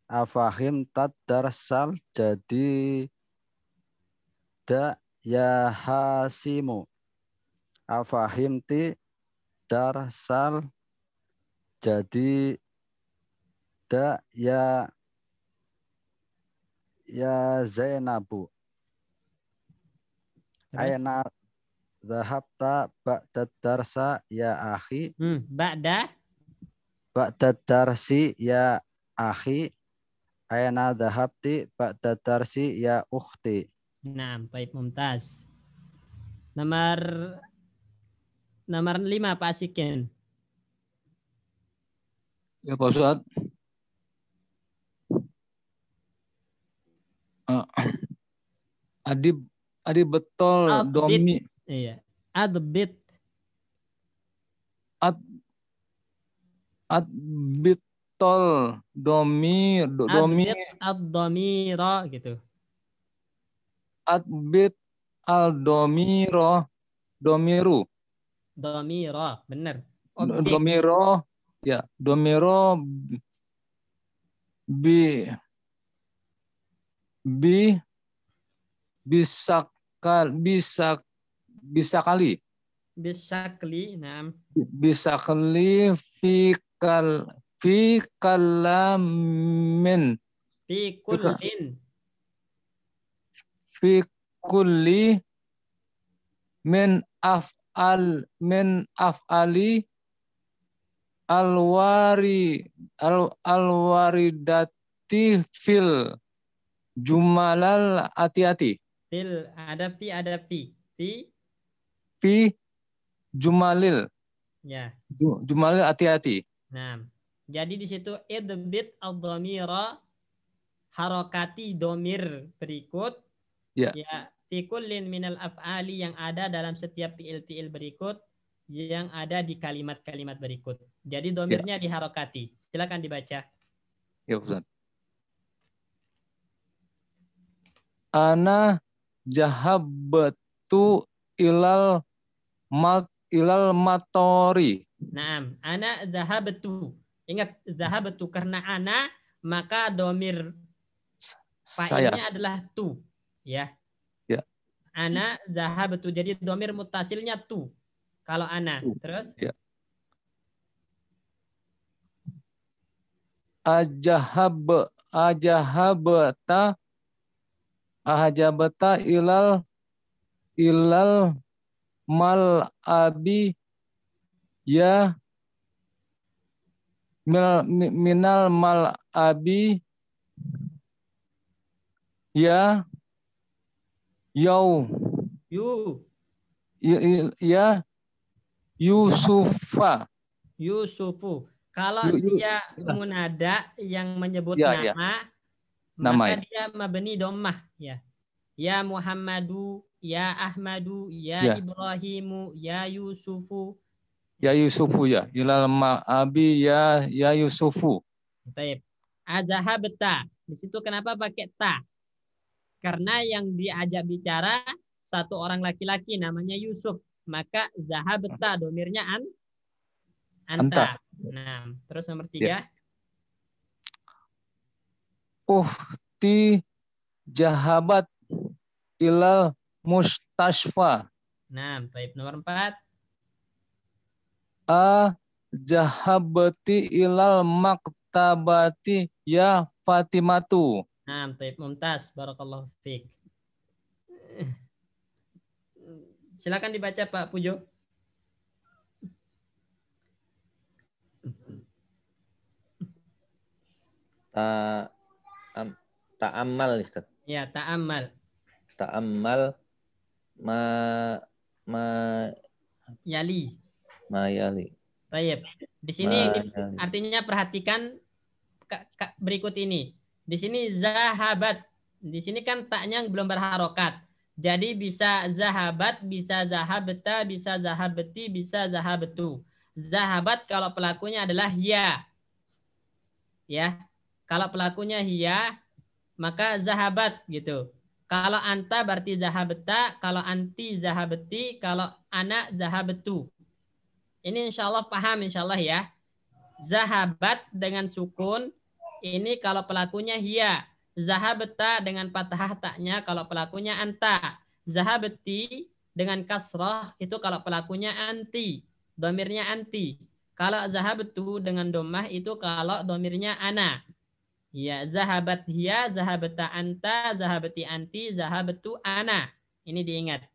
Speaker 2: Afahim tadarsal jadi da ya hasimu. Afahimti darsal jadi da ya Zainabu. Aina dhahabta ba'da darsa ya akhi.
Speaker 1: Ba'da
Speaker 2: darsi ya akhi. Aina dhahabti ba'da darsi ya ukhti.
Speaker 1: Nah, baik mumtaz. Nomor 5 Pak Sikin.
Speaker 3: Ya Pak Ustaz. Adib betul domi.
Speaker 1: Iya. Adbit.
Speaker 3: Adbit tol domi
Speaker 1: Ad-domiro gitu.
Speaker 3: Adbit al domiro domiru.
Speaker 1: Domiro, benar.
Speaker 3: Domiro ya, domiro bi bisa kali
Speaker 1: Bisyakli. Naam.
Speaker 3: bisa kali fi kalamin
Speaker 1: Fi kullin.
Speaker 3: fi kulli min af'ali alwaridati fil jumalal ati-ati
Speaker 1: Fil ada fi.
Speaker 3: fi jumalil
Speaker 1: Ya.
Speaker 3: jumalil ati-ati.
Speaker 1: Nah, jadi di situ idbit ad-dhamira harokati domir berikut.
Speaker 3: Ya.
Speaker 1: Ya, fi kullin minal af'ali yang ada dalam setiap fiil-fiil berikut yang ada di kalimat-kalimat berikut. Jadi domirnya diharokati. Silakan dibaca.
Speaker 3: Ya, Ustaz. Ana jahabtu ilal matori.
Speaker 1: Naam, ana zahabtu. Ingat zahabtu karena ana maka domir
Speaker 3: Saya.
Speaker 1: fa'ilnya adalah tu. Ya.
Speaker 3: Ya.
Speaker 1: Ana zahabtu. Jadi domir mutasilnya tu. Kalau ana. Terus?
Speaker 3: Ya. Ajabata ilal mal abi ya minal mal abi ya ya Yusufa.
Speaker 1: Yusufu. Kalau dia munada yang menyebut nama, maka dia mabni dhammah ya. Ya Muhammadu, ya Ahmadu, ya Ibrahimu, ya Yusufu.
Speaker 3: Ya Yusufu ya. Ilal ma'abi ya Yusufu.
Speaker 1: Baik. Azahabta. Di situ kenapa pakai ta? Karena yang diajak bicara satu orang laki-laki namanya Yusuf. Maka zahabta domirnya anta. Nah, terus nomor 3.
Speaker 3: Ya. Uhti jahabat ilal mustashfa.
Speaker 1: Nah, baik. Nomor 4.
Speaker 3: Jahabati ilal maktabati ya Fatimatu.
Speaker 1: Nah, baik. Mumtaz. Barakallahu fiik. Silakan dibaca Pak Pujo.
Speaker 4: Ta'ammal Ustaz.
Speaker 1: Ya, ta'ammal.
Speaker 4: Ta'ammal
Speaker 1: yali.
Speaker 4: Mayali.
Speaker 1: Baik. Di sini artinya perhatikan berikut ini. Di sini zahabat. Di sini kan taknya belum berharokat. Jadi bisa zahabat, bisa zahabta, bisa zahabati, bisa zahabtu. Zahabat kalau pelakunya adalah hiya. Ya. Kalau pelakunya hiya, maka zahabat gitu. Kalau anta berarti zahabta, kalau anti zahabti, kalau ana zahabtu. Ini insya Allah paham insya Allah ya. Zahabat dengan sukun, ini kalau pelakunya hiya. Zahabta dengan fathah taknya kalau pelakunya anta. Zahabti dengan kasrah itu kalau pelakunya anti. Domirnya anti. Kalau zahabtu dengan domah itu kalau domirnya ana. Ya, zahabat hiya, zahabta anta, zahabti anti, zahabtu ana. Ini diingat.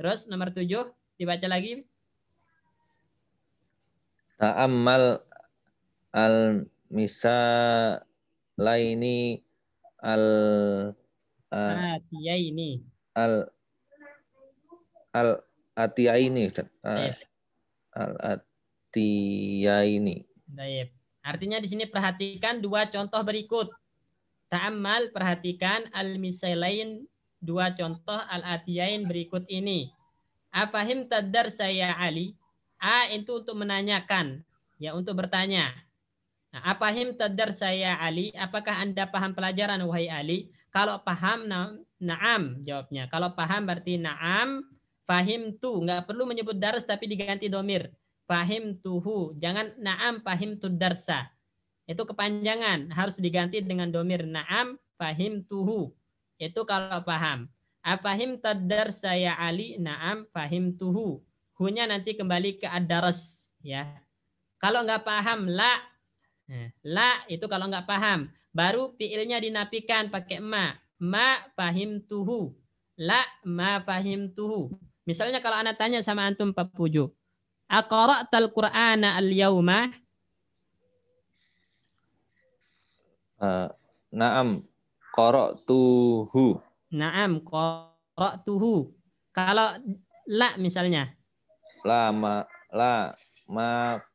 Speaker 1: Terus nomor 7 dibaca lagi.
Speaker 4: Ta'ammal al-misalaini
Speaker 1: atiyaini.
Speaker 4: Al-atiyaini Ustaz. Al-atiyaini.
Speaker 1: Baik. Artinya di sini perhatikan 2 contoh berikut. Ta'ammal, perhatikan al-misalain, 2 contoh al-atiyain berikut ini. Afahim tadar saya Ali? Itu untuk menanyakan, ya untuk bertanya. Nah, afahim tadar saya Ali? Apakah Anda paham pelajaran wahai Ali? Kalau paham, na'am jawabnya. Kalau paham berarti na'am. Fahim tu, nggak perlu menyebut dars tapi diganti domir. Fahim tuhu, jangan na'am fahim tu darsa. Itu kepanjangan, harus diganti dengan domir na'am fahim tuhu. Itu kalau paham. Afahim tadar saya Ali, na'am fahim tuhu. Hunya nanti kembali ke ad-daras, ya. Kalau nggak paham la, la itu kalau nggak paham. Baru fiilnya dinafikan pakai ma fahim tuhu, la ma fahim tuhu. Misalnya kalau anak tanya sama antum Pak Puju, aqra'tal Qur'ana al-yauma?
Speaker 4: Naam qara'tuhu.
Speaker 1: Naam qara'tuhu. Kalau la misalnya,
Speaker 4: La ma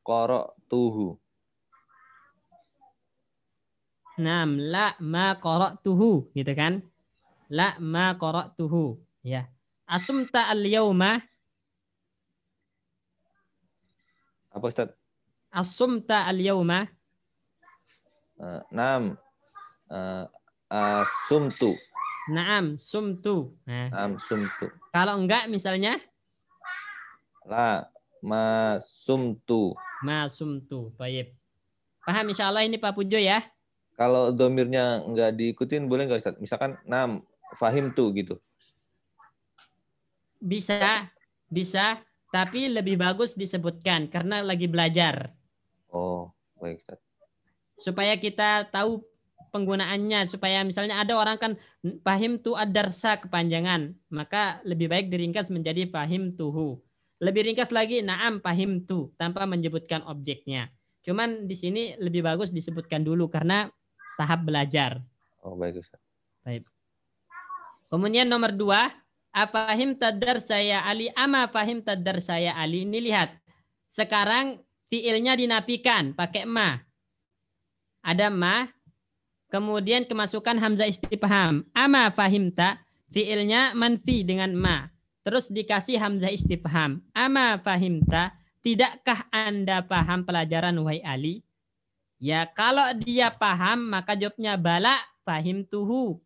Speaker 4: qara'tuhu.
Speaker 1: naam la ma qara'tuhu gitu kan? La ma qara'tuhu, ya. Asumta al-yauma?
Speaker 4: Apa Ustaz?
Speaker 1: Asumta al-yauma?
Speaker 4: Naam asumtu.
Speaker 1: Naam sumtu. Nah,
Speaker 4: Naam sumtu.
Speaker 1: kalau enggak misalnya
Speaker 4: La ma sumtu.
Speaker 1: ma sumtu. Baik. Paham insyaallah ini Pak Pujo ya?
Speaker 4: Kalau domirnya nggak diikutin boleh nggak Ustaz? Misalkan naam fahim tu gitu.
Speaker 1: Bisa, bisa, tapi lebih bagus disebutkan karena lagi belajar.
Speaker 4: Oh, baik Ustaz.
Speaker 1: Supaya kita tahu penggunaannya, supaya misalnya ada orang kan fahim tu ad-darsa kepanjangan, maka lebih baik diringkas menjadi fahim tuhu. Lebih ringkas lagi na'am fahim tu tanpa menyebutkan objeknya. Cuman di sini lebih bagus disebutkan dulu karena tahap belajar.
Speaker 4: Oh, baik Ustaz.
Speaker 1: Baik. Kemudian nomor 2, afahim tadar saya Ali, ama fahim tadar saya Ali. Ini lihat. Sekarang fiilnya dinafikan pakai ma. Ada ma, kemudian kemasukan hamzah istifham. Ama fahimta, fiilnya manfi dengan ma. Terus dikasih hamzah istifham. Ama fahimta, tidakkah Anda paham pelajaran wahai Ali? Ya, kalau dia paham maka jawabnya bala fahim tuhu.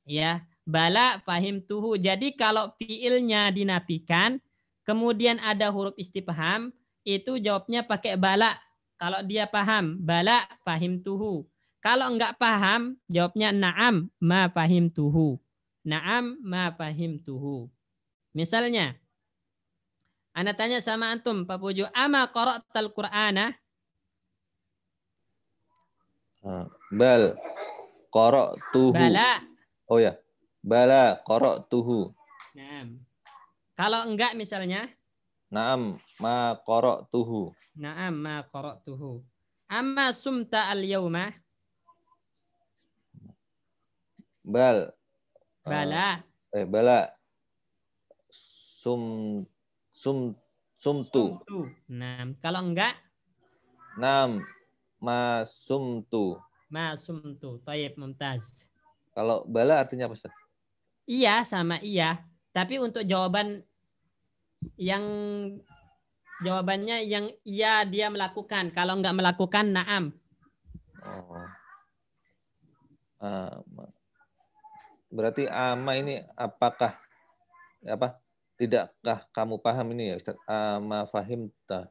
Speaker 1: Ya, bala fahim tuhu. Jadi kalau fiilnya dinafikan, kemudian ada huruf istifham, itu jawabnya pakai bala. Kalau dia paham, bala fahim tuhu. Kalau enggak paham, jawabnya na'am ma fahim tuhu. Na'am ma fahim tuhu. Misalnya, Anda tanya sama antum, Pak Puju, ama qara'tal Qur'ana?
Speaker 4: Bal qara'tuhu.
Speaker 1: Bala.
Speaker 4: Oh ya. Bala qara'tuhu.
Speaker 1: Na'am. Kalau enggak misalnya,
Speaker 4: Naam ma qara'tuhu.
Speaker 1: na'am ma qara'tuhu. Amma sumta al-yawma?
Speaker 4: Bal
Speaker 1: Bala.
Speaker 4: bala sum sumtu.
Speaker 1: Nah, kalau enggak,
Speaker 4: Naam ma sumtu.
Speaker 1: ma sumtu. Tayyib, mumtaz.
Speaker 4: Kalau bala artinya apa Ustaz?
Speaker 1: Iya sama iya. Tapi untuk yang jawabannya yang iya dia melakukan. Kalau enggak melakukan, na'am.
Speaker 4: Oh. Berarti ama ini apakah apa? Tidakkah kamu paham ini ya Ustaz? Ama fahimta.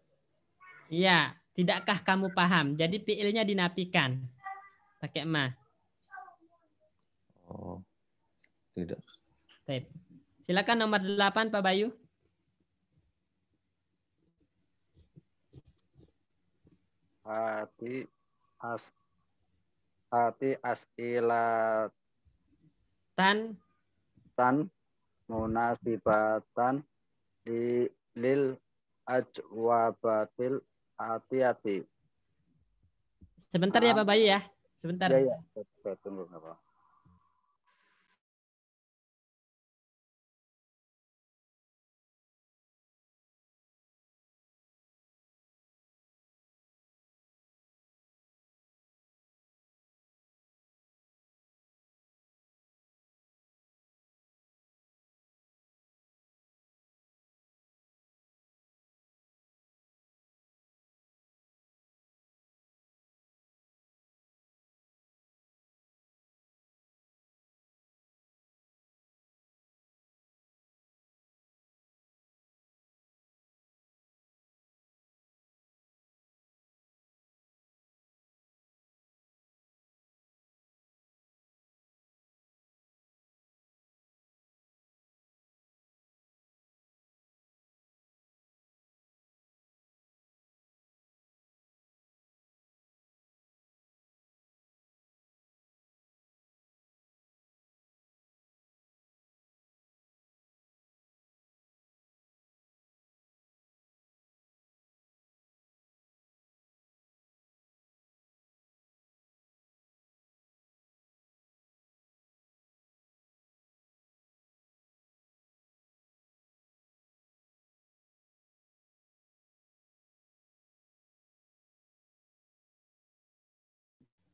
Speaker 1: Iya, tidakkah kamu paham? Jadi fiilnya dinafikan. Pakai ma.
Speaker 4: Oh. Tidak.
Speaker 1: Tayyib. Silakan nomor 8 Pak Bayu.
Speaker 2: Hati asilatan munasibatan lil ajwabatil hati-hati.
Speaker 1: Sebentar ya Pak Bayu ya. Sebentar.
Speaker 2: Ya, saya tunggu apa.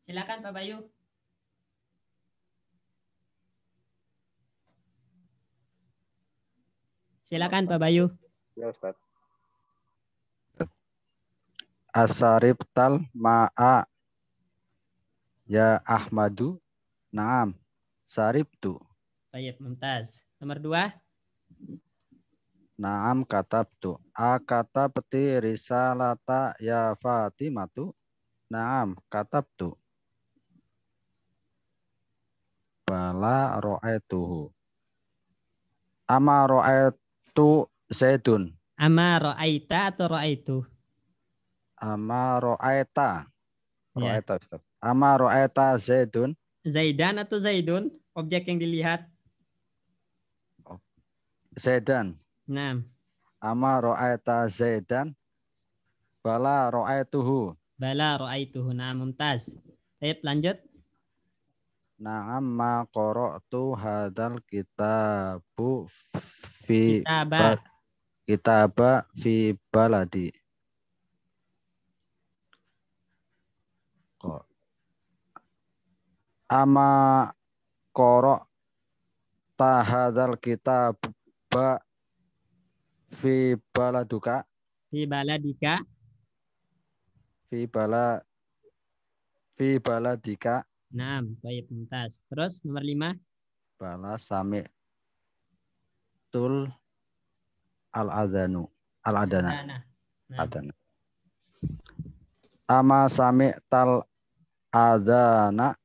Speaker 1: Silakan Pak Bayu. Silakan Pak Bayu.
Speaker 4: Ya Ustaz.
Speaker 2: Asaribtal ma'a ya Ahmadu. Naam. Saribtu.
Speaker 1: Baik, mumtaz. Nomor 2.
Speaker 2: Naam katabtu. Akatabti risalata ya Fatimatu. Naam katabtu. Bala ro'aituhu. Ama ro'aitu Zaidun.
Speaker 1: Ama ro'aita atau ro'aitu?
Speaker 2: Ama ro'aita.
Speaker 1: Ya.
Speaker 2: Ro'aita Ustaz. Ama ro'aita Zaidun.
Speaker 1: Zaidan atau Zaidun? Objek yang dilihat.
Speaker 2: Zaidan.
Speaker 1: Nah,
Speaker 2: Ama ro'aita Zaidan. Bala ro'aituhu.
Speaker 1: bala ro'aituhu. Nah, mumtaz. Baik, lanjut.
Speaker 2: Na'am ma qara'tu hadal kitabu fi
Speaker 1: Kitaba.
Speaker 2: kitaba fi baladi. Ama qara'ta hadal kitaba fi baladuka
Speaker 1: Fi baladika.
Speaker 2: fi baladika
Speaker 1: Nah, baik, mumtaz. Terus nomor 5.
Speaker 2: bala sami tul al-adanu al-adana
Speaker 1: Nah,
Speaker 2: adana. Ama sami tal adana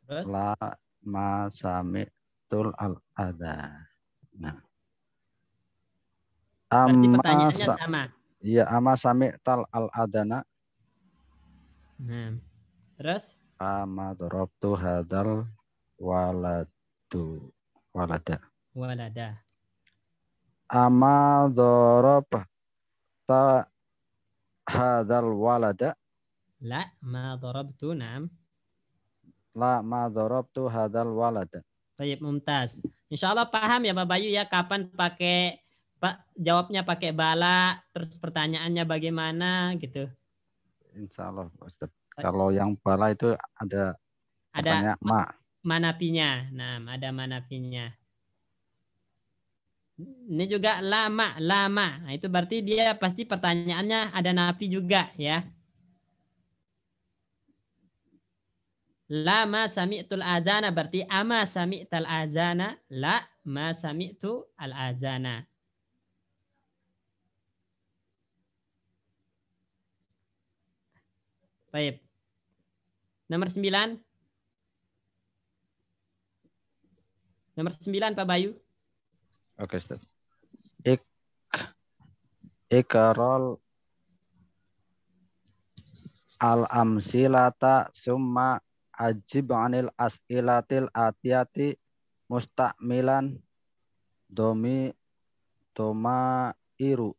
Speaker 1: terus
Speaker 2: la ma sami tul al-adana.
Speaker 1: berarti
Speaker 2: Amma
Speaker 1: pertanyaannya sama.
Speaker 2: ya ama sami tal al-adana
Speaker 1: Nah, terus
Speaker 2: ama darabtu hadal walada.
Speaker 1: walada.
Speaker 2: Ama darabta hadal walada
Speaker 1: La ma darabtu. Naam.
Speaker 2: la ma darabtu hadal walada.
Speaker 1: Baik, mumtaz. Insya Allah paham ya Pak Bayu ya kapan pakai jawabnya pakai bala, terus pertanyaannya bagaimana gitu.
Speaker 2: Insya Allah Ustaz. Kalau yang bala itu ada
Speaker 1: Ada
Speaker 2: pertanyaan ma.
Speaker 1: manapinya. Nah, ada manapinya. Ini juga lama. Nah, itu berarti dia pasti pertanyaannya ada napi juga ya. Lama sami'tul azana berarti ama sami'tal azana. La ma sami'tu al azana. Baik. Nomor 9. Nomor 9 Pak Bayu.
Speaker 2: Oke Ustaz. Ikrol al-amsilata summa ajib anil as'ilatil atiyati mustakmilan doma iru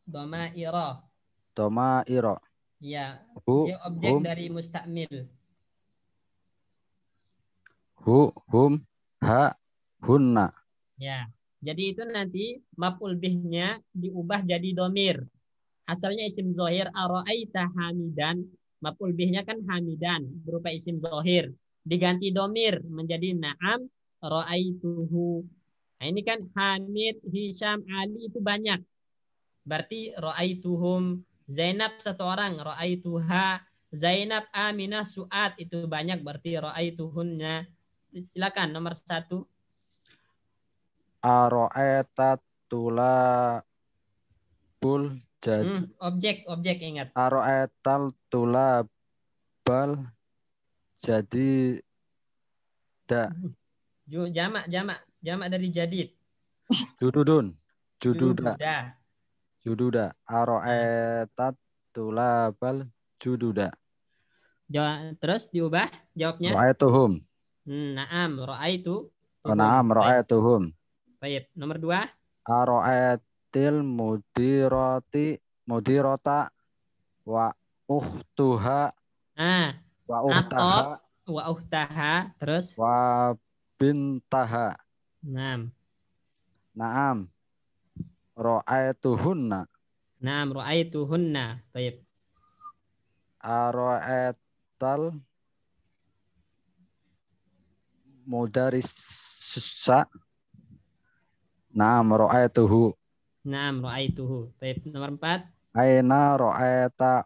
Speaker 2: doma iro
Speaker 1: Ya,
Speaker 2: hu
Speaker 1: dia objek
Speaker 2: hum
Speaker 1: dari mustakmil.
Speaker 2: hum ha hunna.
Speaker 1: Ya. Jadi itu nanti maf'ul bihnya diubah jadi domir. Asalnya isim zohir aro'aita hamidan. Maf'ul bihnya kan hamidan berupa isim zohir. Diganti domir menjadi na'am ro'aituhu. Nah ini kan Hamid, Hisham, Ali itu banyak. Berarti ro'aituhum. Zainab satu orang, ro'aituha. Zainab, Aminah, Su'ad itu banyak berarti ro'aituhunna. Silakan nomor 1.
Speaker 2: Aro'eta tula bul jadi
Speaker 1: Objek ingat.
Speaker 2: aro'etal tula bal jadi da
Speaker 1: Jamak dari jadid.
Speaker 2: jududun jududa
Speaker 1: Jududa.
Speaker 2: aro'etat tula bal jududa.
Speaker 1: Terus diubah jawabnya.
Speaker 2: Ro'aituhum.
Speaker 1: Naam, ro'aitu.
Speaker 2: Naam ro'aituhum.
Speaker 1: Baik, nomor 2.
Speaker 2: Aro'etil mudirota wa uhtuha wa uhtaha
Speaker 1: Wa uhtaha. Terus.
Speaker 2: wa bintaha.
Speaker 1: Naam.
Speaker 2: Naam ro'aituhunna.
Speaker 1: Naam, ro'aituhunna. Baik.
Speaker 2: Ara'aital mudarrisa. Naam ra'aituhu.
Speaker 1: Naam, ra'aituhu. Baik, nomor 4.
Speaker 2: Aina ra'aita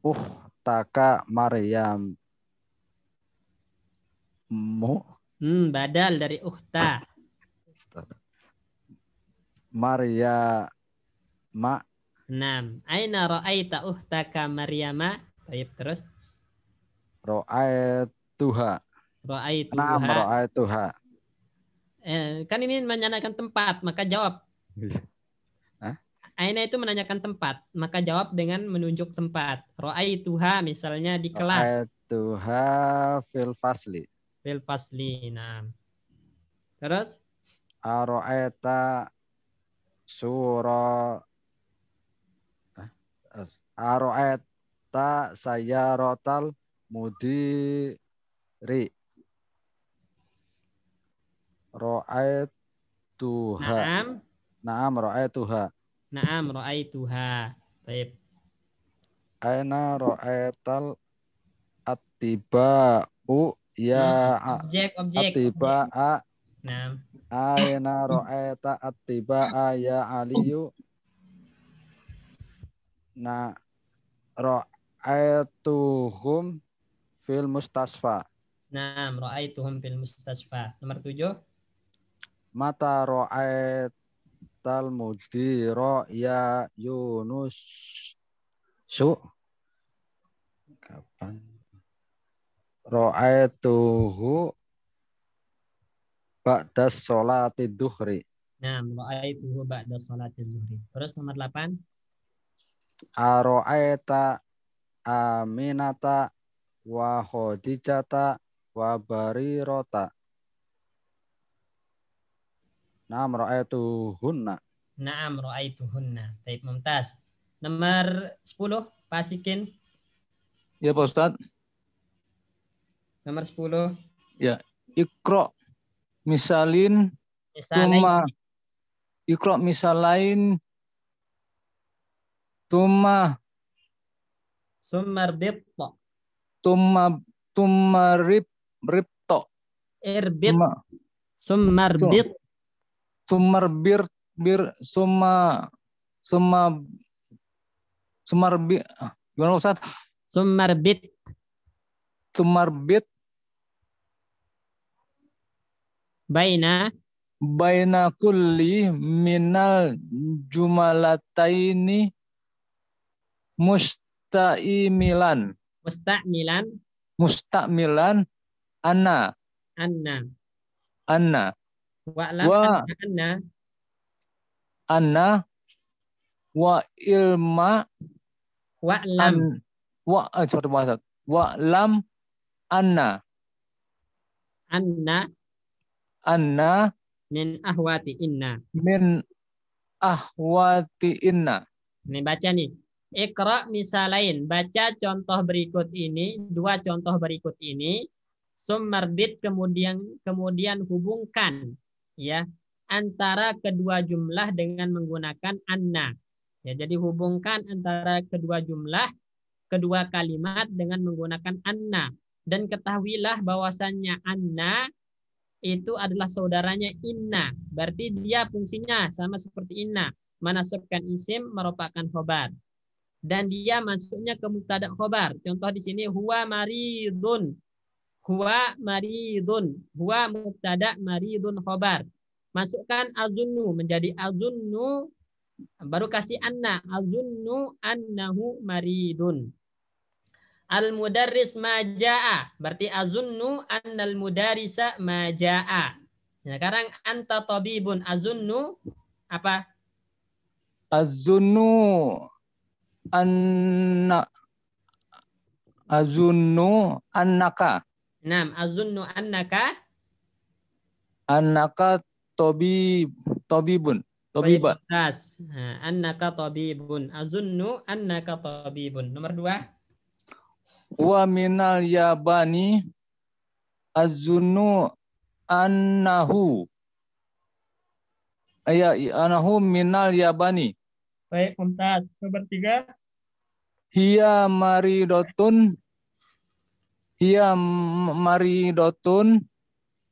Speaker 2: uhtaka Maryam.
Speaker 1: Badal dari ukhta.
Speaker 2: Maria ma.
Speaker 1: Naam. Aina ra'aita uhtaka Maryama? Baik, terus.
Speaker 2: Ra'aituha. Naam
Speaker 1: Ra'aituha.
Speaker 2: ra'aituha.
Speaker 1: Kan ini menanyakan tempat, maka jawab.
Speaker 2: Hah?
Speaker 1: Aina itu menanyakan tempat, maka jawab dengan menunjuk tempat. Ra'aituha misalnya di kelas.
Speaker 2: Ra'aituha fil fasli.
Speaker 1: Fil fasli. Nah. Terus?
Speaker 2: Ara'aita surah. Ara'aita sayyaratal mudiri. Ra'aituha.
Speaker 1: Naam.
Speaker 2: Naam ra'aituha.
Speaker 1: Naam ra'aituha. Baik.
Speaker 2: Aina ra'aital attiba'u ya
Speaker 1: Objek.
Speaker 2: attiba'a.
Speaker 1: Naam.
Speaker 2: Aina ra'aita attiba'a ya aliyu. Na ra'aituhum fil mustasfa.
Speaker 1: Naam ra'aituhum fil mustasfa. Nomor 7.
Speaker 2: Mata ra'aital mudira ya Yunus. Kapan? Ra'aituhu ba'da sholati duhri.
Speaker 1: Naam ra'aituhu ba'da sholati zuhri. Terus nomor 8.
Speaker 2: Ara'aita Aminata wa Khadijata wa Barirota. Naam ra'aituhunna.
Speaker 1: Naam ra'aituhunna. Baik, mumtaz. Nomor 10, Pasikin.
Speaker 3: Ya Pak Ustadz.
Speaker 1: Nomor 10.
Speaker 3: Ya, Iqra misalin tuma Iqra misalain tuma
Speaker 1: Summarbitto.
Speaker 3: ripto.
Speaker 1: Irbit. Summarbit.
Speaker 3: Sumarbit. Gimana Ustaz?
Speaker 1: Summarbit. Baina
Speaker 3: Kulli minal jumalataini musta'milan anna
Speaker 1: wa'lam
Speaker 3: anna wa ilma
Speaker 1: wa'lam
Speaker 3: wa'lam anna
Speaker 1: min ahwati inna. Nih baca nih. Iqra misalain. Baca contoh berikut ini, 2 contoh berikut ini. Summarbit kemudian hubungkan ya antara kedua jumlah dengan menggunakan anna. Ya, jadi hubungkan antara kedua jumlah, kedua kalimat dengan menggunakan anna, dan ketahuilah bahwasannya anna itu adalah saudaranya inna. Berarti dia fungsinya sama seperti inna. Menasabkan isim merupakan khobar. Dan dia masuknya ke mubtada khobar. Contoh di sini huwa maridun. Huwa mubtada, maridun khobar. Masukkan azunnu menjadi azunnu, baru kasih anna. Azunnu annahu maridun. Al-mudarris maja'a. Berarti azunnu annal mudarisa maja'a. Sekarang anta tabibun. Azunnu apa?
Speaker 3: Azunnu annaka.
Speaker 1: Naam, azunnu annaka
Speaker 3: tabibun. Tabiban.
Speaker 1: Annaka tabibun. Azunnu annaka tabibun. Nomor 2.
Speaker 3: Wa minal yabani azunnu annahu anahu minal yabani.
Speaker 1: Baik, mumtaz. Nomor 3.
Speaker 3: hiya maridotun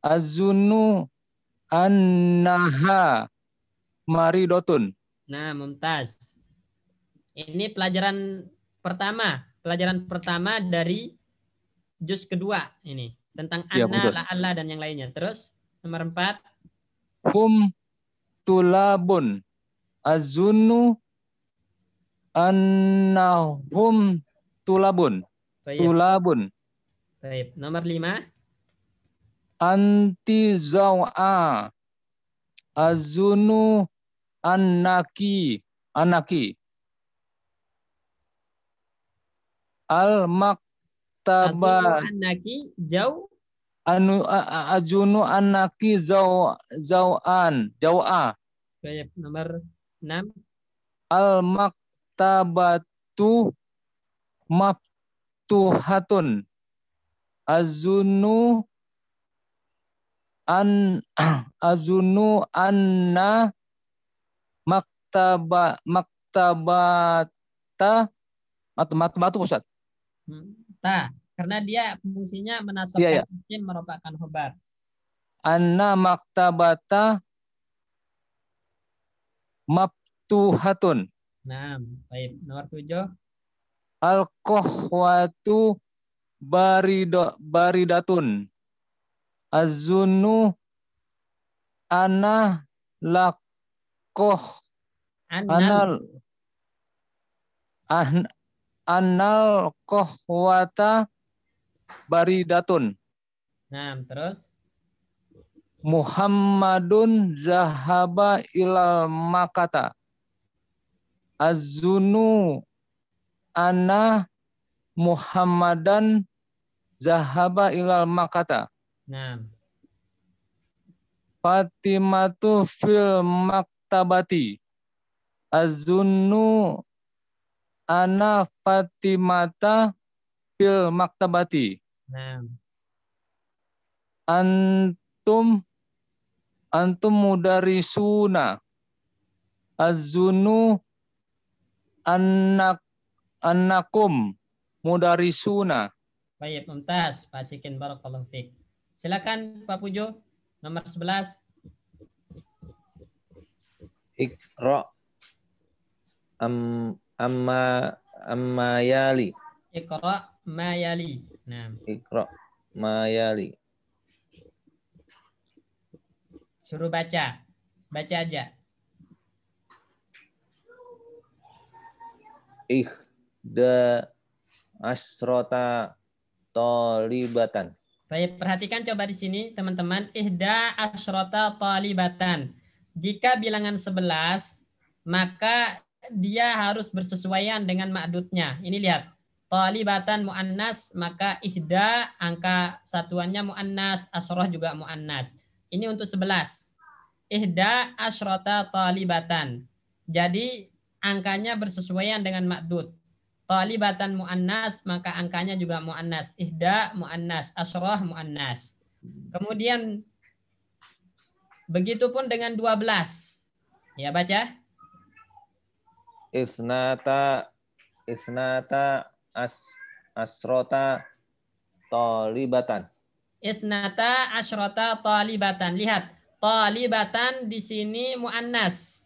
Speaker 3: azunu annaha maridotun.
Speaker 1: Nah, mumtaz. Ini pelajaran pertama dari juz kedua ini tentang
Speaker 3: Ya,
Speaker 1: anna,
Speaker 3: betul.
Speaker 1: la'alla dan yang lainnya. Terus nomor 4.
Speaker 3: Hum tulabun azunu annahum tulabun.
Speaker 1: Baik.
Speaker 3: Tulabun.
Speaker 1: Baik. Nomor 5.
Speaker 3: Anti zaw'a azunu anaki al
Speaker 1: Azunu
Speaker 3: maktaba
Speaker 1: annaki jauh.
Speaker 3: azunu anaki jaw'a
Speaker 1: Baik. Nomor 6.
Speaker 3: al maktabatu maftuhatun azunu anna maktabata maktabatu Ustaz.
Speaker 1: Ta, karena dia fungsinya menasabkan isim merupakan khobar.
Speaker 3: Anna maktabata maftuhatun.
Speaker 1: Nah, baik. Nomor 7.
Speaker 3: Al-qahwatu baridatun. Azunu ana lakoh anal qahwata baridatun.
Speaker 1: Nah, terus
Speaker 3: Muhammadun zahaba ilal makata. Azunu ana Muhammadan zahaba ilal makata.
Speaker 1: nah,
Speaker 3: Fatimatu fil maktabati. Azunu ana Fatimata fil maktabati.
Speaker 1: nah,
Speaker 3: Antum mudarisuna. Azunu annakum mudarisuna.
Speaker 1: baik, mumtaz. Pasikin barakallahu fiik. Silakan Pak Pujo, nomor 11.
Speaker 4: Iqra amma yali.
Speaker 1: Iqra ma yali. Nah,
Speaker 4: Iqra ma yali.
Speaker 1: suruh baca. Baca aja.
Speaker 4: Ihda asrota talibatan.
Speaker 1: Baik, perhatikan coba di sini teman-teman. Ihda asyrota talibatan. Jika bilangan 11, maka dia harus bersesuaian dengan ma'dudnya. Ini lihat. Talibatan mu'annas, maka ihda angka satuannya mu'annas, asroh juga mu'annas. Ini untuk 11. Ihda asyrota talibatan. Jadi angkanya bersesuaian dengan ma'dud. Talibatan mu'annas, maka angkanya juga mu'annas. Ihda mu'annas, asroh mu'annas. Kemudian begitupun dengan 12. Ya, baca.
Speaker 4: Isnata asrota talibatan.
Speaker 1: Isnata asyrota talibatan. Lihat, talibatan di sini mu'annas.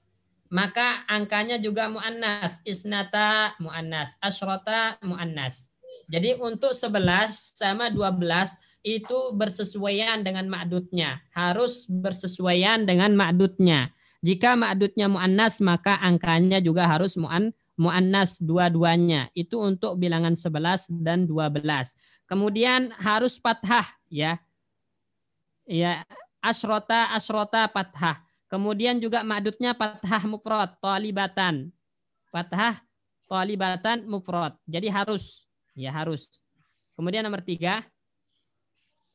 Speaker 1: Maka angkanya juga mu'annas. Isnata mu'annas, asyrota mu'annas. Jadi untuk 11 sama 12 itu bersesuaian dengan ma'dudnya. Harus bersesuaian dengan ma'dudnya. Jika ma'dudnya mu'annas, maka angkanya juga harus mu'annas dua-duanya. Itu untuk bilangan 11 dan 12. Kemudian harus fathah ya. Ya, asrota fathah. Kemudian juga ma'dudnya fathah mufrad talibatan. Fathah talibatan mufrad. Jadi harus ya harus. Kemudian nomor 3.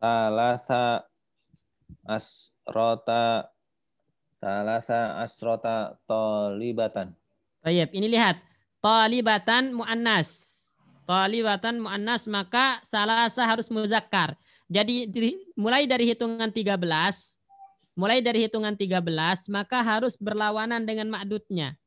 Speaker 4: Salasa asrota talibatan.
Speaker 1: Baik, ini lihat. Talibatan mu'annas. Talibatan mu'annas, maka salasa harus muzakkar. Jadi mulai dari hitungan 13, maka harus berlawanan dengan ma'dudnya.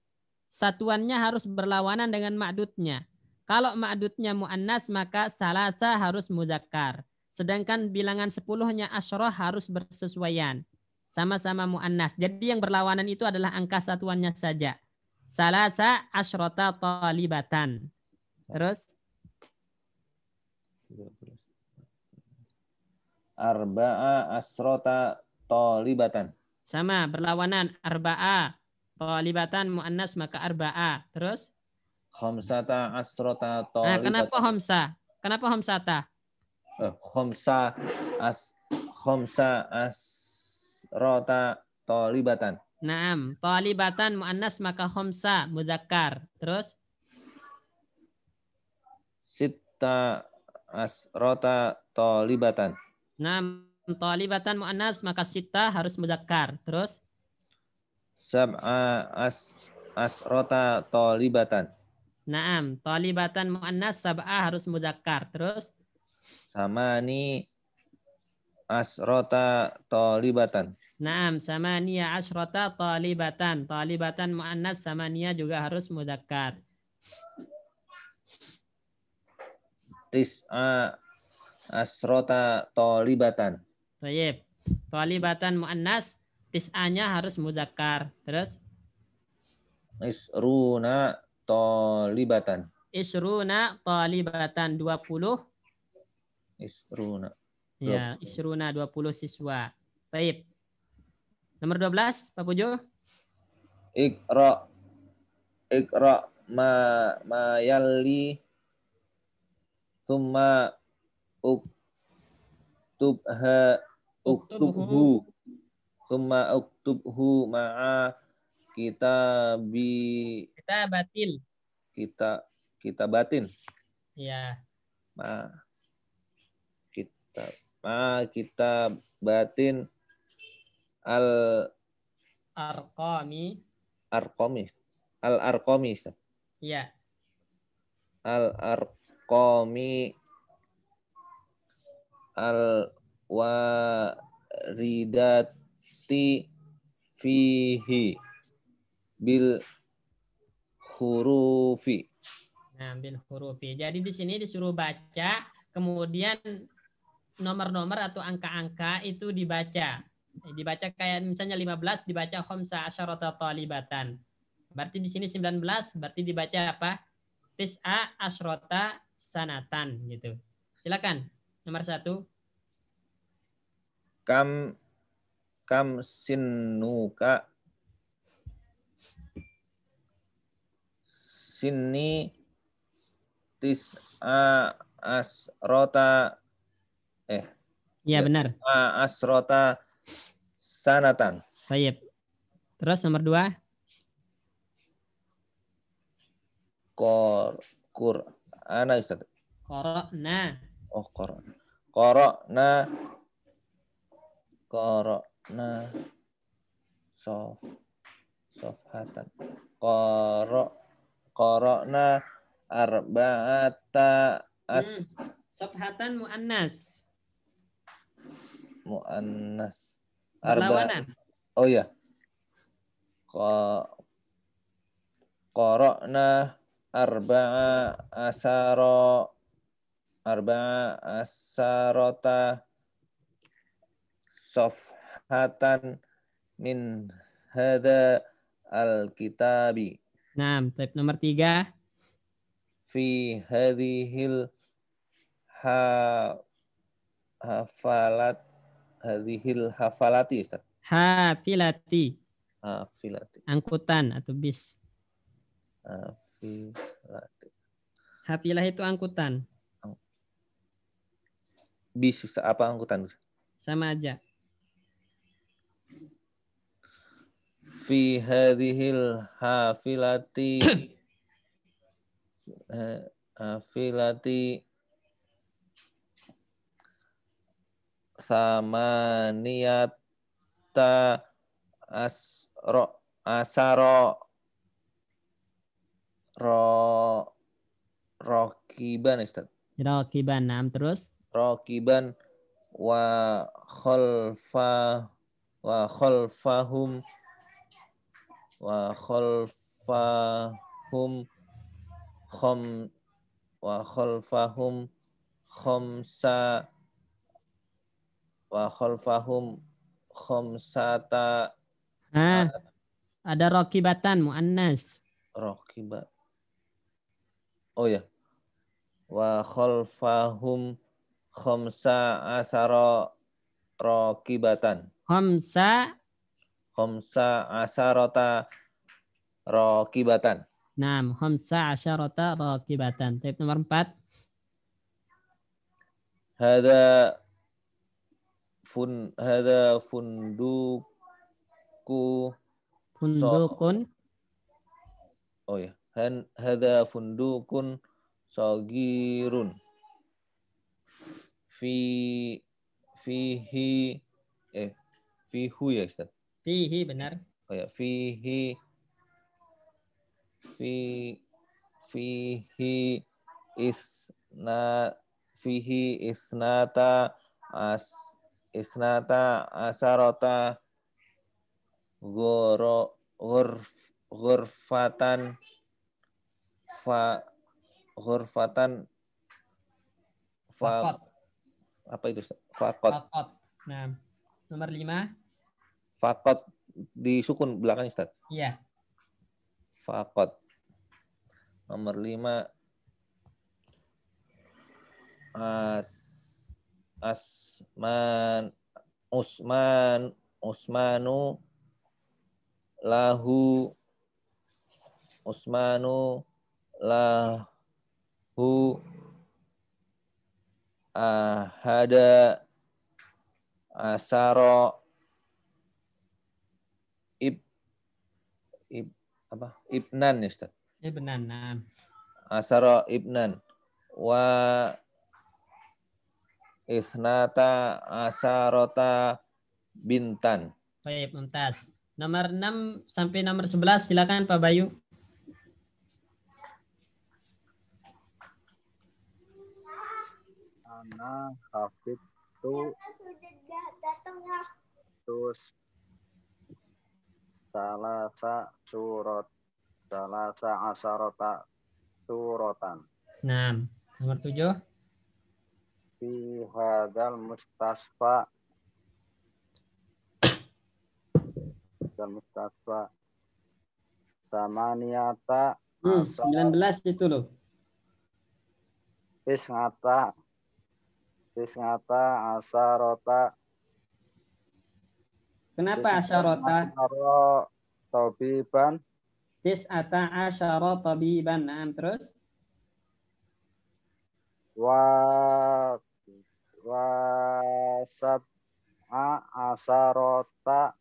Speaker 1: Satuannya harus berlawanan dengan ma'dudnya. Kalau ma'dudnya mu'annas maka salasa harus muzakkar. Sedangkan bilangan 10-nya asyroh harus bersesuaian. Sama-sama mu'annas. Jadi yang berlawanan itu adalah angka satuannya saja. Salasa asyrota talibatan. Terus?
Speaker 4: Arba'a asrota talibatan.
Speaker 1: Sama, berlawanan. Arba'a. Talibatan mu'annas maka arba'a. Terus?
Speaker 4: Khamsata asrota
Speaker 1: Nah,
Speaker 4: talibatan.
Speaker 1: kenapa homsa? Kenapa homsata?
Speaker 4: Khamsa asrota talibatan.
Speaker 1: Naam, talibatan mu'annas maka homsa muzakkar. Terus?
Speaker 4: Sitta asrota talibatan.
Speaker 1: Naam, talibatan mu'annas maka sita harus muzakkar. Terus?
Speaker 4: Sab'a asrota talibatan.
Speaker 1: Naam, talibatan mu'annas sab'ah harus muzakkar. Terus?
Speaker 4: Samani asrota talibatan.
Speaker 1: Naam, samaniya asyrota talibatan. Talibatan mu'annas samaniya juga harus muzakkar.
Speaker 4: Tis'a asrota talibatan.
Speaker 1: Baik. Talibatan mu'annas tis'anya harus muzakkar. Terus?
Speaker 4: Isruna talibatan.
Speaker 1: Isruna talibatan 20.
Speaker 4: Isruna.
Speaker 1: Ya, isruna 20 siswa. Baik. Nomor 12, Pak Pujo.
Speaker 4: Iqra ma yalli thumma uktubhu thumma uktubhu ma'a kitabi
Speaker 1: Kita batil.
Speaker 4: kita batin
Speaker 1: Ya.
Speaker 4: kita batin al
Speaker 1: Arqami.
Speaker 4: arqami
Speaker 1: Ya.
Speaker 4: al arqami al waridati fihi bil hurufi.
Speaker 1: Nah, bil hurufi. Jadi di sini disuruh baca, kemudian nomor-nomor atau angka-angka itu dibaca. Dibaca kayak misalnya 15 dibaca khamsa asyarata talibatan. Berarti di sini 19 berarti dibaca apa? Tis'a asyrota sanatan gitu. Silakan. Nomor 1.
Speaker 4: Kam sinnuka sinni tis'a asrota
Speaker 1: Iya benar.
Speaker 4: asrota sanatan.
Speaker 1: Baik. Terus nomor 2.
Speaker 4: Qur'ana Ustaz.
Speaker 1: Qara'na.
Speaker 4: Oh, Qara'na sofhatan. Qara'na arba'ata
Speaker 1: Sofhatan mu'annas.
Speaker 4: mu'annas.
Speaker 1: Berlawanan.
Speaker 4: Oh ya. Qara'na arba'a asarota sofhatan min hada al-kitabi.
Speaker 1: Nah, type nomor 3.
Speaker 4: Fi hadhil hafalati Ustaz.
Speaker 1: Hafilati.
Speaker 4: Hafilati.
Speaker 1: Angkutan atau bis.
Speaker 4: Hafilati.
Speaker 1: Hafilah itu angkutan.
Speaker 4: Bis Ustaz, apa angkutan Ustaz?
Speaker 1: Sama aja.
Speaker 4: Fi hadhil hafilati samaniyata asaro rokiban Ustaz.
Speaker 1: Rokiban. Nah, terus?
Speaker 4: Rokiban wa khalfahum wa khalfahum khamsata
Speaker 1: Ada rokibatan muannas.
Speaker 4: raqiba. Oh ya. Wa khalfahum khamsa asara raqibatan.
Speaker 1: Khamsa.
Speaker 4: Khamsa asarata raqibatan.
Speaker 1: Naam, khamsa asyarata rokibatan. Tip nomor 4.
Speaker 4: Hada funduku
Speaker 1: Fundukun.
Speaker 4: Oh ya. Hada fundukun sagirun. Fihi fihu ya Ustaz.
Speaker 1: Fihi, benar.
Speaker 4: Oh ya, fihi isnata asarota ghurfatan
Speaker 1: Fakot.
Speaker 4: apa itu Ustaz? Fakot.
Speaker 1: Nah, nomor 5.
Speaker 4: Fakot disukun belakang Ustaz.
Speaker 1: Iya.
Speaker 4: Fakot. Nomor 5. Usmanu lahu ahada asaro ibnan ya Ustaz.
Speaker 1: Ibnan, nah.
Speaker 4: Asaro ibnan wa isnata asarota bintan.
Speaker 1: Baik, mumtaz. Nomor 6 sampai nomor 11 silakan Pak Bayu.
Speaker 2: Ana hafid tu terus salasa asarota suratan.
Speaker 1: Nah, nomor 7.
Speaker 2: Fi hadal mustasfa samaniyata
Speaker 1: 19 itu loh.
Speaker 2: Tisngata asarota.
Speaker 1: Kenapa asyarota?
Speaker 2: Tabiban
Speaker 1: Tis'ata asyara tabiban. Nah, terus
Speaker 2: wa sab'a asarota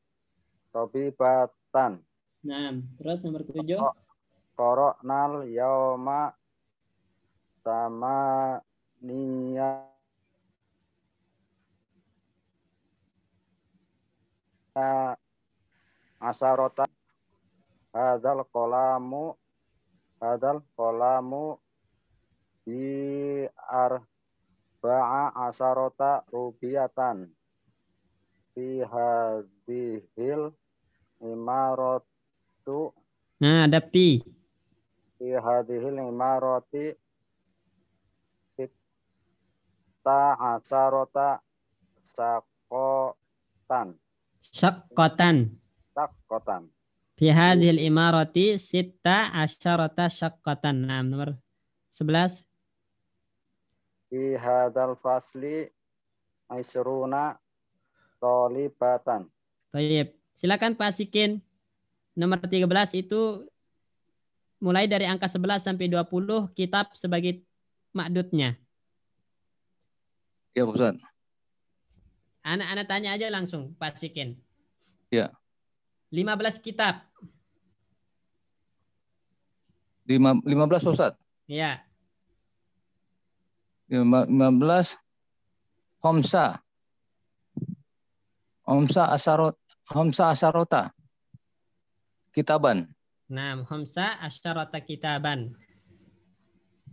Speaker 2: tabibatan.
Speaker 1: nah, terus nomor 7.
Speaker 2: Qara'nal yauma sama asarota hadal qolamu bi arba'a asarota rubiyatan fi hadhil imaratu
Speaker 1: Nah, ada pi.
Speaker 2: fi hadhil imarati ta asarota
Speaker 1: Syaqqatan. Fi hadhil imarati sitta asyarata syaqqatan. Nah, nomor 11.
Speaker 2: Fi hadal fasli aisruna tolibatan.
Speaker 1: Baik. Silakan Pak Sikin. Nomor 13 itu mulai dari angka 11 sampai 20 kitab sebagai makdudnya.
Speaker 3: Ya, Pak Ustaz.
Speaker 1: Anak-anak tanya aja langsung Pak Sikin.
Speaker 3: Ya.
Speaker 1: 15 kitab.
Speaker 3: 15 Pak Ustaz.
Speaker 1: Ya.
Speaker 3: 15 Khamsa asarota kitaban.
Speaker 1: Nah, khamsa asyarata kitaban.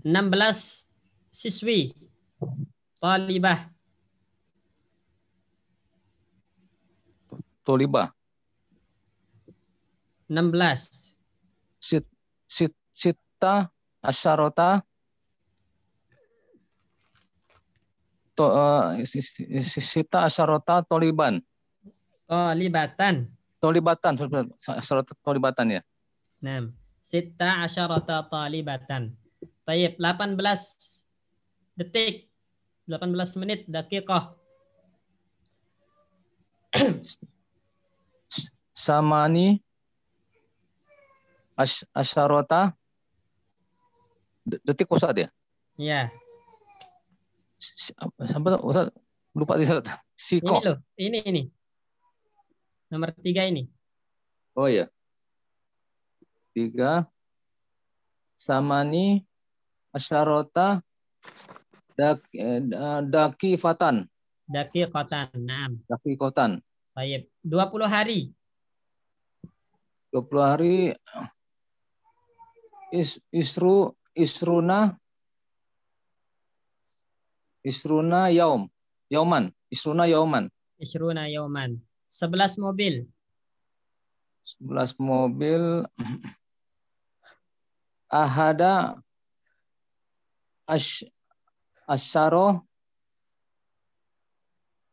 Speaker 1: 16 siswi. Talibah.
Speaker 3: Tolibah.
Speaker 1: 16.
Speaker 3: Sita asyarota Sita asyarota toliban.
Speaker 1: Talibatan.
Speaker 3: Tolibatan. Tolibatan ya.
Speaker 1: Nah, Sita asyarata talibatan. Baik, 18 detik. 18 menit daqiqah.
Speaker 3: Samani asyarota detik Ustaz ya?
Speaker 1: Ya.
Speaker 3: Sampai Ustaz lupa di Ustaz.
Speaker 1: Ini
Speaker 3: Siko.
Speaker 1: loh, ini. Nomor 3 ini.
Speaker 3: Oh ya. 3 Samani asyarota daki fatan.
Speaker 1: Daqiqatan. Nah,
Speaker 3: Daki kotan.
Speaker 1: baik. 20 hari.
Speaker 3: 20 hari isruna yauman. Isruna yauman.
Speaker 1: Isruna yauman. 11 mobil.
Speaker 3: 11 mobil. Ahada asyaro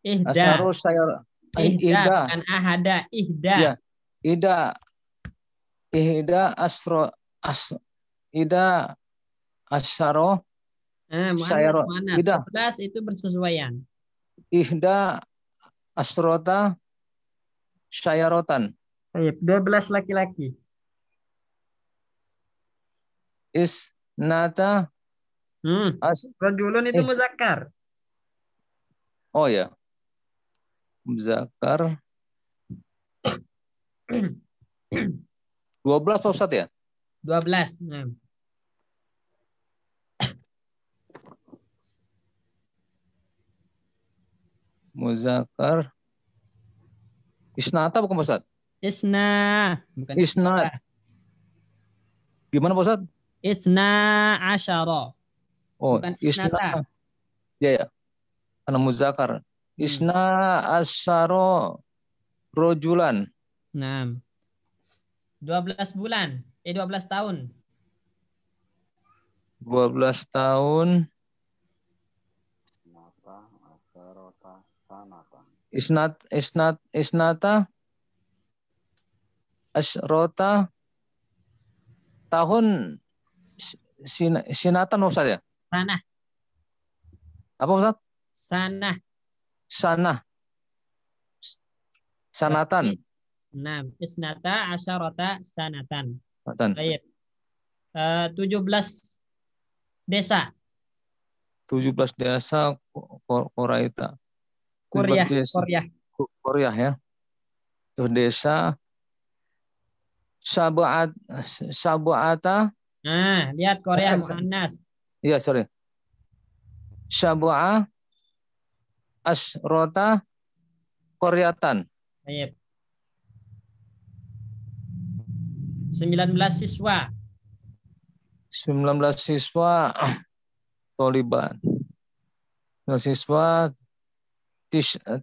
Speaker 1: Ihda.
Speaker 3: asyaro sayar
Speaker 1: Ihda. Bukan ahada. Ihda.
Speaker 3: Ya. Ihda asyaro sayaro.
Speaker 1: Muannas.
Speaker 3: Ihda
Speaker 1: 11 itu bersesuaian.
Speaker 3: Ihda asrota syayarotan.
Speaker 1: Baik, 12 laki-laki.
Speaker 3: Isnata
Speaker 1: Rajulun itu muzakkar.
Speaker 3: Oh ya. Muzakkar 12 Pak Ustadz ya?
Speaker 1: 12. Nah.
Speaker 3: Muzakkar Isnata bukan Pak Ustadz?
Speaker 1: Isna. Bukan
Speaker 3: Isnat. Gimana Pak Ustadz?
Speaker 1: Isna asyara.
Speaker 3: Oh,
Speaker 1: Bukan isnata.
Speaker 3: Ya. Karena muzakkar. Isna asyaro rojulan.
Speaker 1: Nah. 12 bulan. 12 tahun.
Speaker 3: 12 tahun. Isnata asyrota tahun sinatan Ustaz ya?
Speaker 1: Sanah.
Speaker 3: Apa Ustaz?
Speaker 1: Sanah.
Speaker 3: Sanatan.
Speaker 1: Nah, isnata asyarata sanatan.
Speaker 3: Baik.
Speaker 1: 17 desa.
Speaker 3: 17 desa Koraita. Korea ya. Terus desa Sabu'ata.
Speaker 1: Nah, lihat Korea muannas.
Speaker 3: Iya, sorry. Sabu'a asrota Koreatan.
Speaker 1: Baik. 19 siswa.
Speaker 3: 19 siswa Taliban. 19 siswa tis'a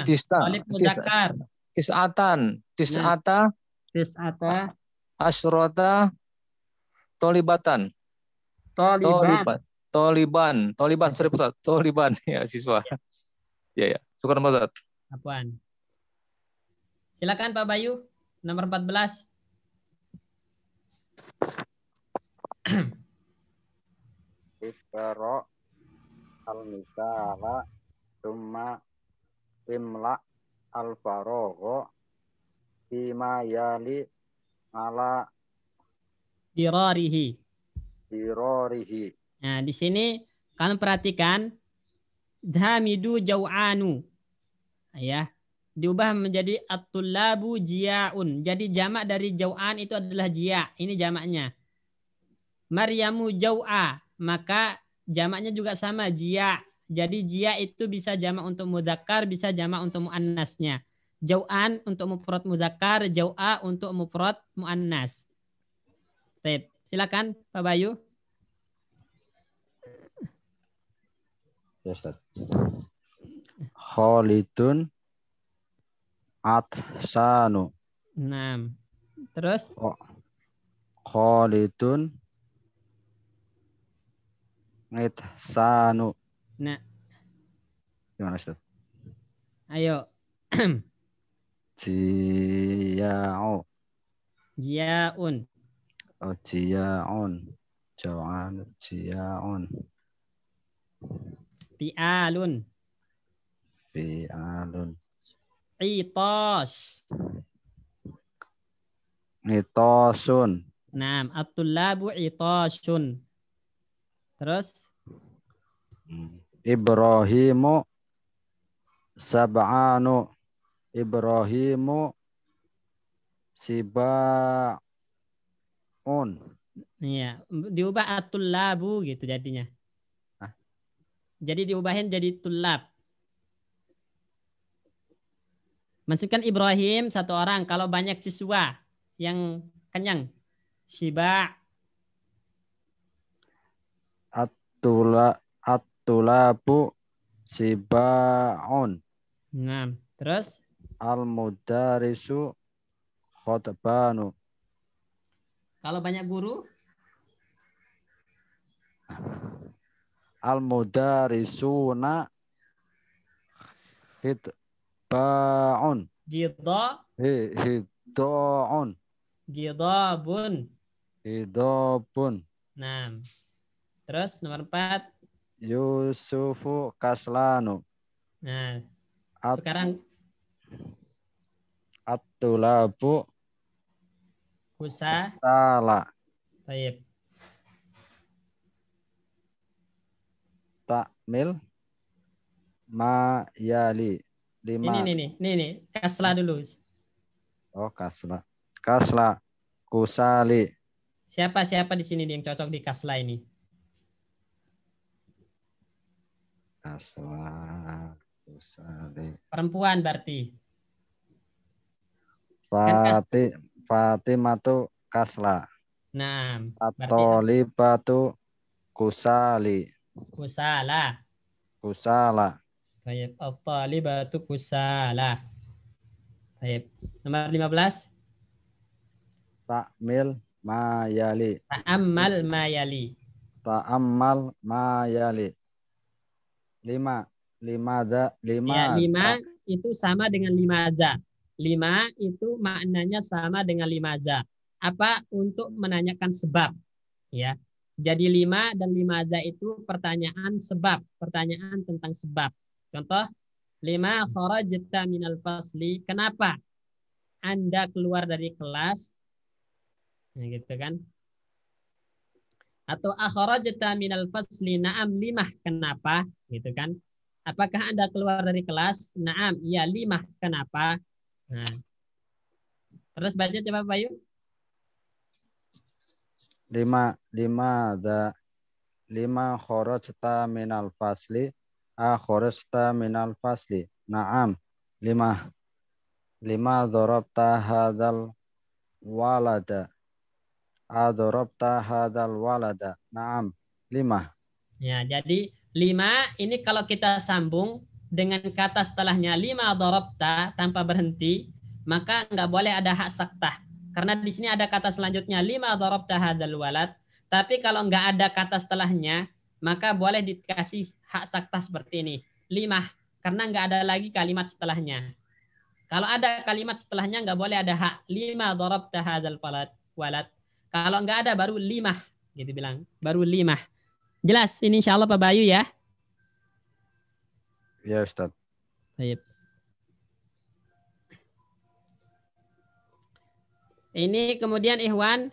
Speaker 3: tis'ata asrota Tolibatan. Taliban, sorry Pak, Taliban ya siswa. Ya. Syukur Pak Ustaz.
Speaker 1: Apaan? Silakan Pak Bayu, nomor 14.
Speaker 2: Iqra al-misala summa imla al-faragha bima yali ala
Speaker 1: dirarihi. Nah, di sini kalian perhatikan Hamidu jau'anu. Ya. Diubah menjadi at-tullabu jia'un. Jadi jamak dari jau'an itu adalah jia'. Ini jamaknya. Maryamu jau'a. Maka jamaknya juga sama jia'. Jadi jia' itu bisa jamak untuk mudzakkar, bisa jamak untuk muannasnya. Jau'an untuk mufrad mudzakkar, jau'a untuk mufrad muannas. Baik, silakan Pak Bayu.
Speaker 2: Ya, Ustaz. Khalidun Atsanu.
Speaker 1: Nah, terus?
Speaker 2: Khalidun Ngitsanu.
Speaker 1: Nah,
Speaker 2: Gimana Ustaz?
Speaker 1: ayo.
Speaker 2: Jiya'u.
Speaker 1: Jiaun.
Speaker 2: Oh, jiya'un. Jawaan jiya'un.
Speaker 1: Fi'alun.
Speaker 2: Fi'alun.
Speaker 1: Itash.
Speaker 2: Ngitosun.
Speaker 1: Naam, at-tullabu itashun. Terus
Speaker 2: Ibrahimu sab'anu. Ibrahimu siba'un.
Speaker 1: iya, diubah at-tullabu gitu jadinya.
Speaker 2: Hah?
Speaker 1: Jadi diubahin jadi tullab. Masukkan Ibrahim satu orang, kalau banyak siswa yang kenyang. Shiba.
Speaker 2: At-tulabu siba'un.
Speaker 1: Nah, terus
Speaker 2: Al-mudarisu khotbanu.
Speaker 1: kalau banyak guru,
Speaker 2: Al-mudarisuna khitba'un.
Speaker 1: gidha,
Speaker 2: Hiddo'un.
Speaker 1: gidhabun.
Speaker 2: Hidobun.
Speaker 1: Nah, terus nomor 4.
Speaker 2: Yusufu kaslanu.
Speaker 1: Nah,
Speaker 2: At-
Speaker 1: sekarang
Speaker 2: At-tulabu
Speaker 1: kusa.
Speaker 2: tala.
Speaker 1: Baik.
Speaker 2: Takmil ma yali. 5.
Speaker 1: Ini kasla dulu.
Speaker 2: Oh, kasla. Kasla. Kusali.
Speaker 1: Siapa di sini yang cocok di kasla ini?
Speaker 2: Kasla. Kusali.
Speaker 1: Perempuan berarti.
Speaker 2: Fatimatu kasla.
Speaker 1: Nah, berarti
Speaker 2: At-tolibatu kusali.
Speaker 1: kusala.
Speaker 2: Kusala.
Speaker 1: Baik, at-talibatu kusala. Baik. Nomor 15.
Speaker 2: Takmil ma yali.
Speaker 1: Ta'ammal ma yali.
Speaker 2: Ta'ammal ma yali. 5.
Speaker 1: Ya, 5 itu sama dengan limaza. 5 itu maknanya sama dengan limaza. Apa? Untuk menanyakan sebab. Ya. Jadi 5 dan limaza itu pertanyaan sebab. Pertanyaan tentang sebab. Contoh, 5 kharajta minal fasli. Kenapa Anda keluar dari kelas? Nah, gitu kan. Atau akharajta minal fasli. Na'am 5. Kenapa? Gitu kan. Apakah Anda keluar dari kelas? Na'am, iya 5. Kenapa? Nah. Terus baca coba Bayu.
Speaker 2: 5 kharajta minal fasli. Kharajta minal fasli. Naam. 5 darabta hadzal walada. Darabta hadzal walada. Naam. 5.
Speaker 1: Ya, jadi 5 ini kalau kita sambung dengan kata setelahnya 5 darabta tanpa berhenti, maka nggak boleh ada hak saktah. Karena di sini ada kata selanjutnya 5 darabta hadzal walad, tapi kalau nggak ada kata setelahnya, maka boleh dikasih hak saktah seperti ini. 5, karena nggak ada lagi kalimat setelahnya. Kalau ada kalimat setelahnya nggak boleh ada hak. 5 darabta hadzal walad. Kalau nggak ada baru 5, gitu bilang. Baru 5. Jelas ini insya Allah Pak Bayu ya.
Speaker 2: Ya Ustaz.
Speaker 1: Baik. Ini kemudian Ikhwan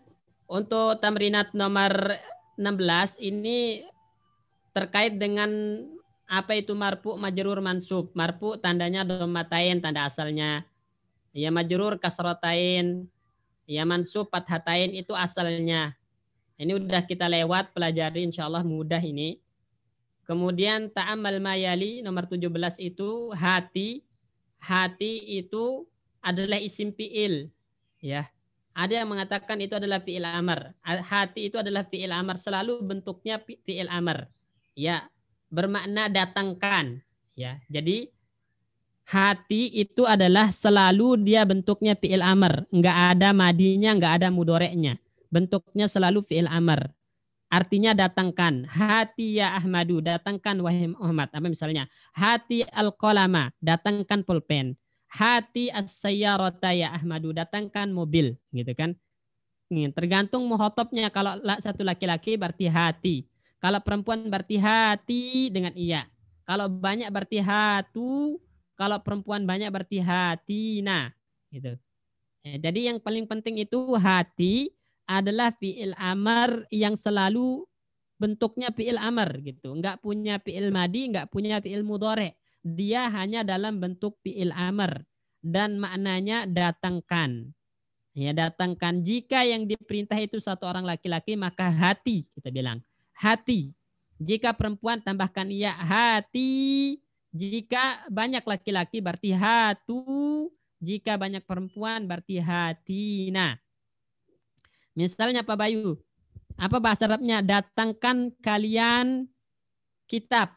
Speaker 1: untuk tamrinat nomor 16 ini terkait dengan apa itu marfu, majrur, mansub. Marfu tandanya dhammatain, tanda asalnya. Ya majrur kasratain, ya mansub fathatain itu asalnya. Ini udah kita lewat pelajari insyaallah mudah ini. Kemudian ta'ammal mayali nomor 17 itu hati. Hati itu adalah isim fi'il. Ya. Ada yang mengatakan itu adalah fi'il amar. Hati itu adalah fi'il amar, selalu bentuknya fi'il amar. Ya, bermakna datangkan. Ya. Jadi hati itu adalah selalu dia bentuknya fi'il amar. Enggak ada madinya, enggak ada mudoreknya. Bentuknya selalu fi'il amar. artinya datangkan. Hati ya Ahmadu, datangkan wahai Muhammad. Apa misalnya? Hati al-qalama, datangkan pulpen. Hati as-sayyarata ya Ahmadu, datangkan mobil, gitu kan? Tergantung muhotobnya. Kalau satu laki-laki berarti hati. Kalau perempuan berarti hati dengan iya. Kalau banyak berarti hatu. Kalau perempuan banyak berarti hatina. Gitu. Jadi yang paling penting itu hati adalah fi'il amar yang selalu bentuknya fi'il amar gitu. Enggak punya fi'il madi, enggak punya fi'il mudhari. Dia hanya dalam bentuk fi'il amar dan maknanya datangkan. Ya, datangkan. Jika yang diperintah itu satu orang laki-laki maka hati kita bilang. Hati. Jika perempuan tambahkan ya hati. Jika banyak laki-laki berarti hatu. Jika banyak perempuan berarti hatina. Misalnya Pak Bayu, apa bahasa Arabnya? Datangkan kalian kitab.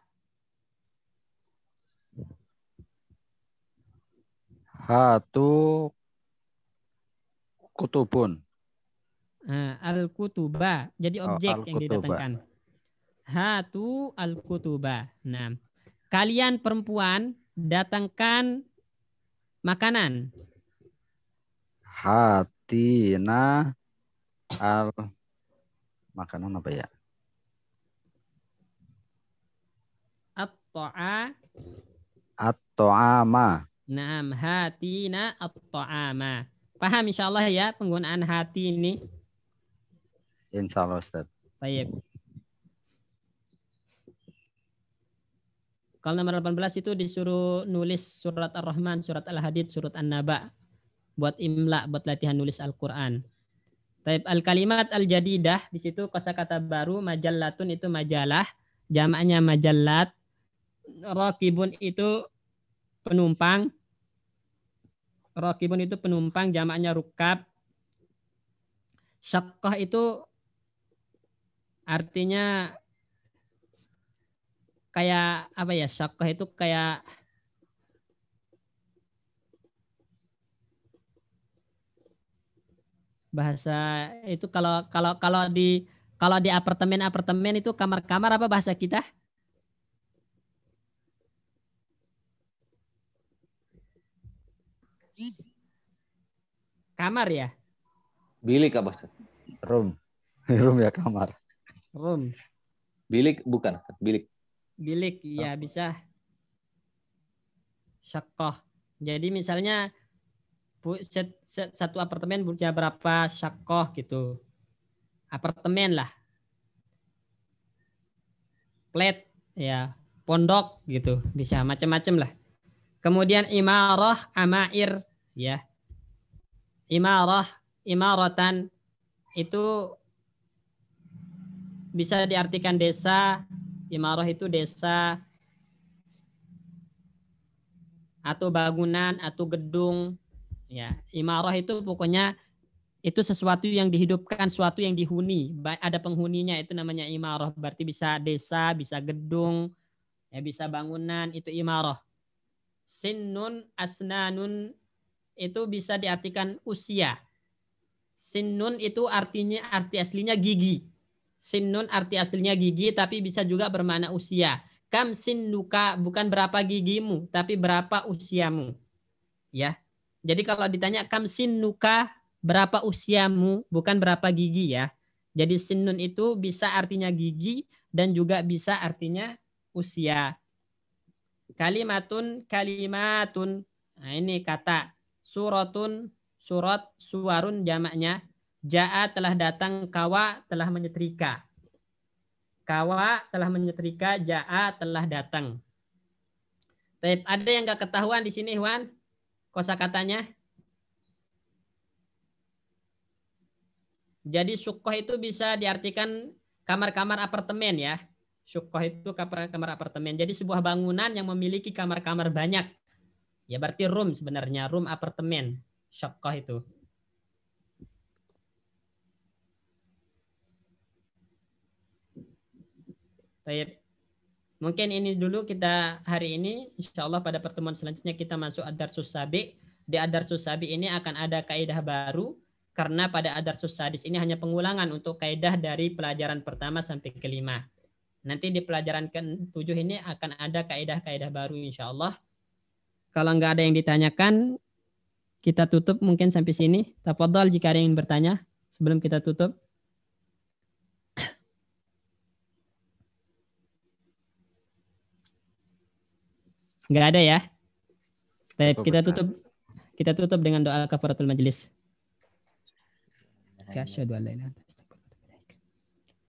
Speaker 2: Hatu kutubun.
Speaker 1: Al-kutuba. Jadi objek yang
Speaker 2: al-kutuba.
Speaker 1: didatangkan. Hatu al-kutuba. Nah, kalian perempuan datangkan makanan.
Speaker 2: Hatina al makanan apa ya?
Speaker 1: At-ta'a.
Speaker 2: At-ta'ama.
Speaker 1: Naam, hatina at-ta'ama. Paham insyaallah ya penggunaan hati ini?
Speaker 2: Insyaallah Ustaz.
Speaker 1: Baik. Kalau nomor 18 itu disuruh nulis surat Ar-Rahman, surat Al-Hadid, surat An-Naba. Buat imla, buat latihan nulis Al-Quran. Taib al-kalimat al-jadidah, di situ kosakata baru, majallatun itu majalah, jamaknya majallat. Rakibun itu penumpang. Rakibun itu penumpang, jamaknya rukab. Syaqqah itu artinya kayak apa ya? Syaqqah itu kayak bahasa itu kalau di apartemen itu kamar-kamar apa bahasa kita? Kamar ya?
Speaker 4: Bilik apa Ustaz?
Speaker 2: Room. Room ya kamar.
Speaker 1: Room.
Speaker 4: Bilik bukan Ustaz, bilik.
Speaker 1: Bilik ya bisa. Syaqqah. Jadi misalnya satu apartemen punya berapa syaqqah gitu. Apartemen lah. Flat ya, pondok gitu, bisa macam-macam lah. Kemudian imarah, amair ya. Imarah, imaratan itu bisa diartikan desa. Imarah itu desa atau bangunan atau gedung ya. Imarah itu pokoknya itu sesuatu yang dihidupkan, sesuatu yang dihuni, ada penghuninya, itu namanya imarah. Berarti bisa desa, bisa gedung, ya bisa bangunan, itu imarah. Sinnun, asnanun itu bisa diartikan usia. Sinnun itu arti aslinya gigi. Sinnun arti aslinya gigi, tapi bisa juga bermakna usia. Kam sinnuka, bukan berapa gigimu, tapi berapa usiamu. Ya. Jadi kalau ditanya kam sinnuka, berapa usiamu, bukan berapa gigi ya. Jadi sinnun itu bisa artinya gigi dan juga bisa artinya usia. Kalimatun, kalimatun. Nah ini kata. Suratun, surat, suwarun jamaknya. Ja'a telah datang, kawa telah menyetrika. Kawa telah menyetrika, ja'a telah datang. Ada yang gak ketahuan di sini, Wan? Kosakatanya? Jadi syukoh itu bisa diartikan kamar-kamar apartemen ya. Syukoh itu kamar apartemen. Jadi sebuah bangunan yang memiliki kamar-kamar banyak. Ya berarti room sebenarnya, room apartemen. Syukoh itu. Baik. Mungkin ini dulu kita hari ini. Insya Allah pada pertemuan selanjutnya kita masuk ad-darsus sabi. Di ad-darsus sabi ini akan ada kaidah baru. karena pada Adarsus Sadis ini hanya pengulangan untuk kaidah dari pelajaran pertama sampai kelima. Nanti di pelajaran ke-7 ini akan ada kaidah-kaidah baru insya Allah. Kalau nggak ada yang ditanyakan, kita tutup mungkin sampai sini. Tafadhal jika ada yang ingin bertanya sebelum kita tutup. Nggak ada ya? Baik, kita tutup dengan doa kafaratul majlis. Asyhadu an la ilaha illallah.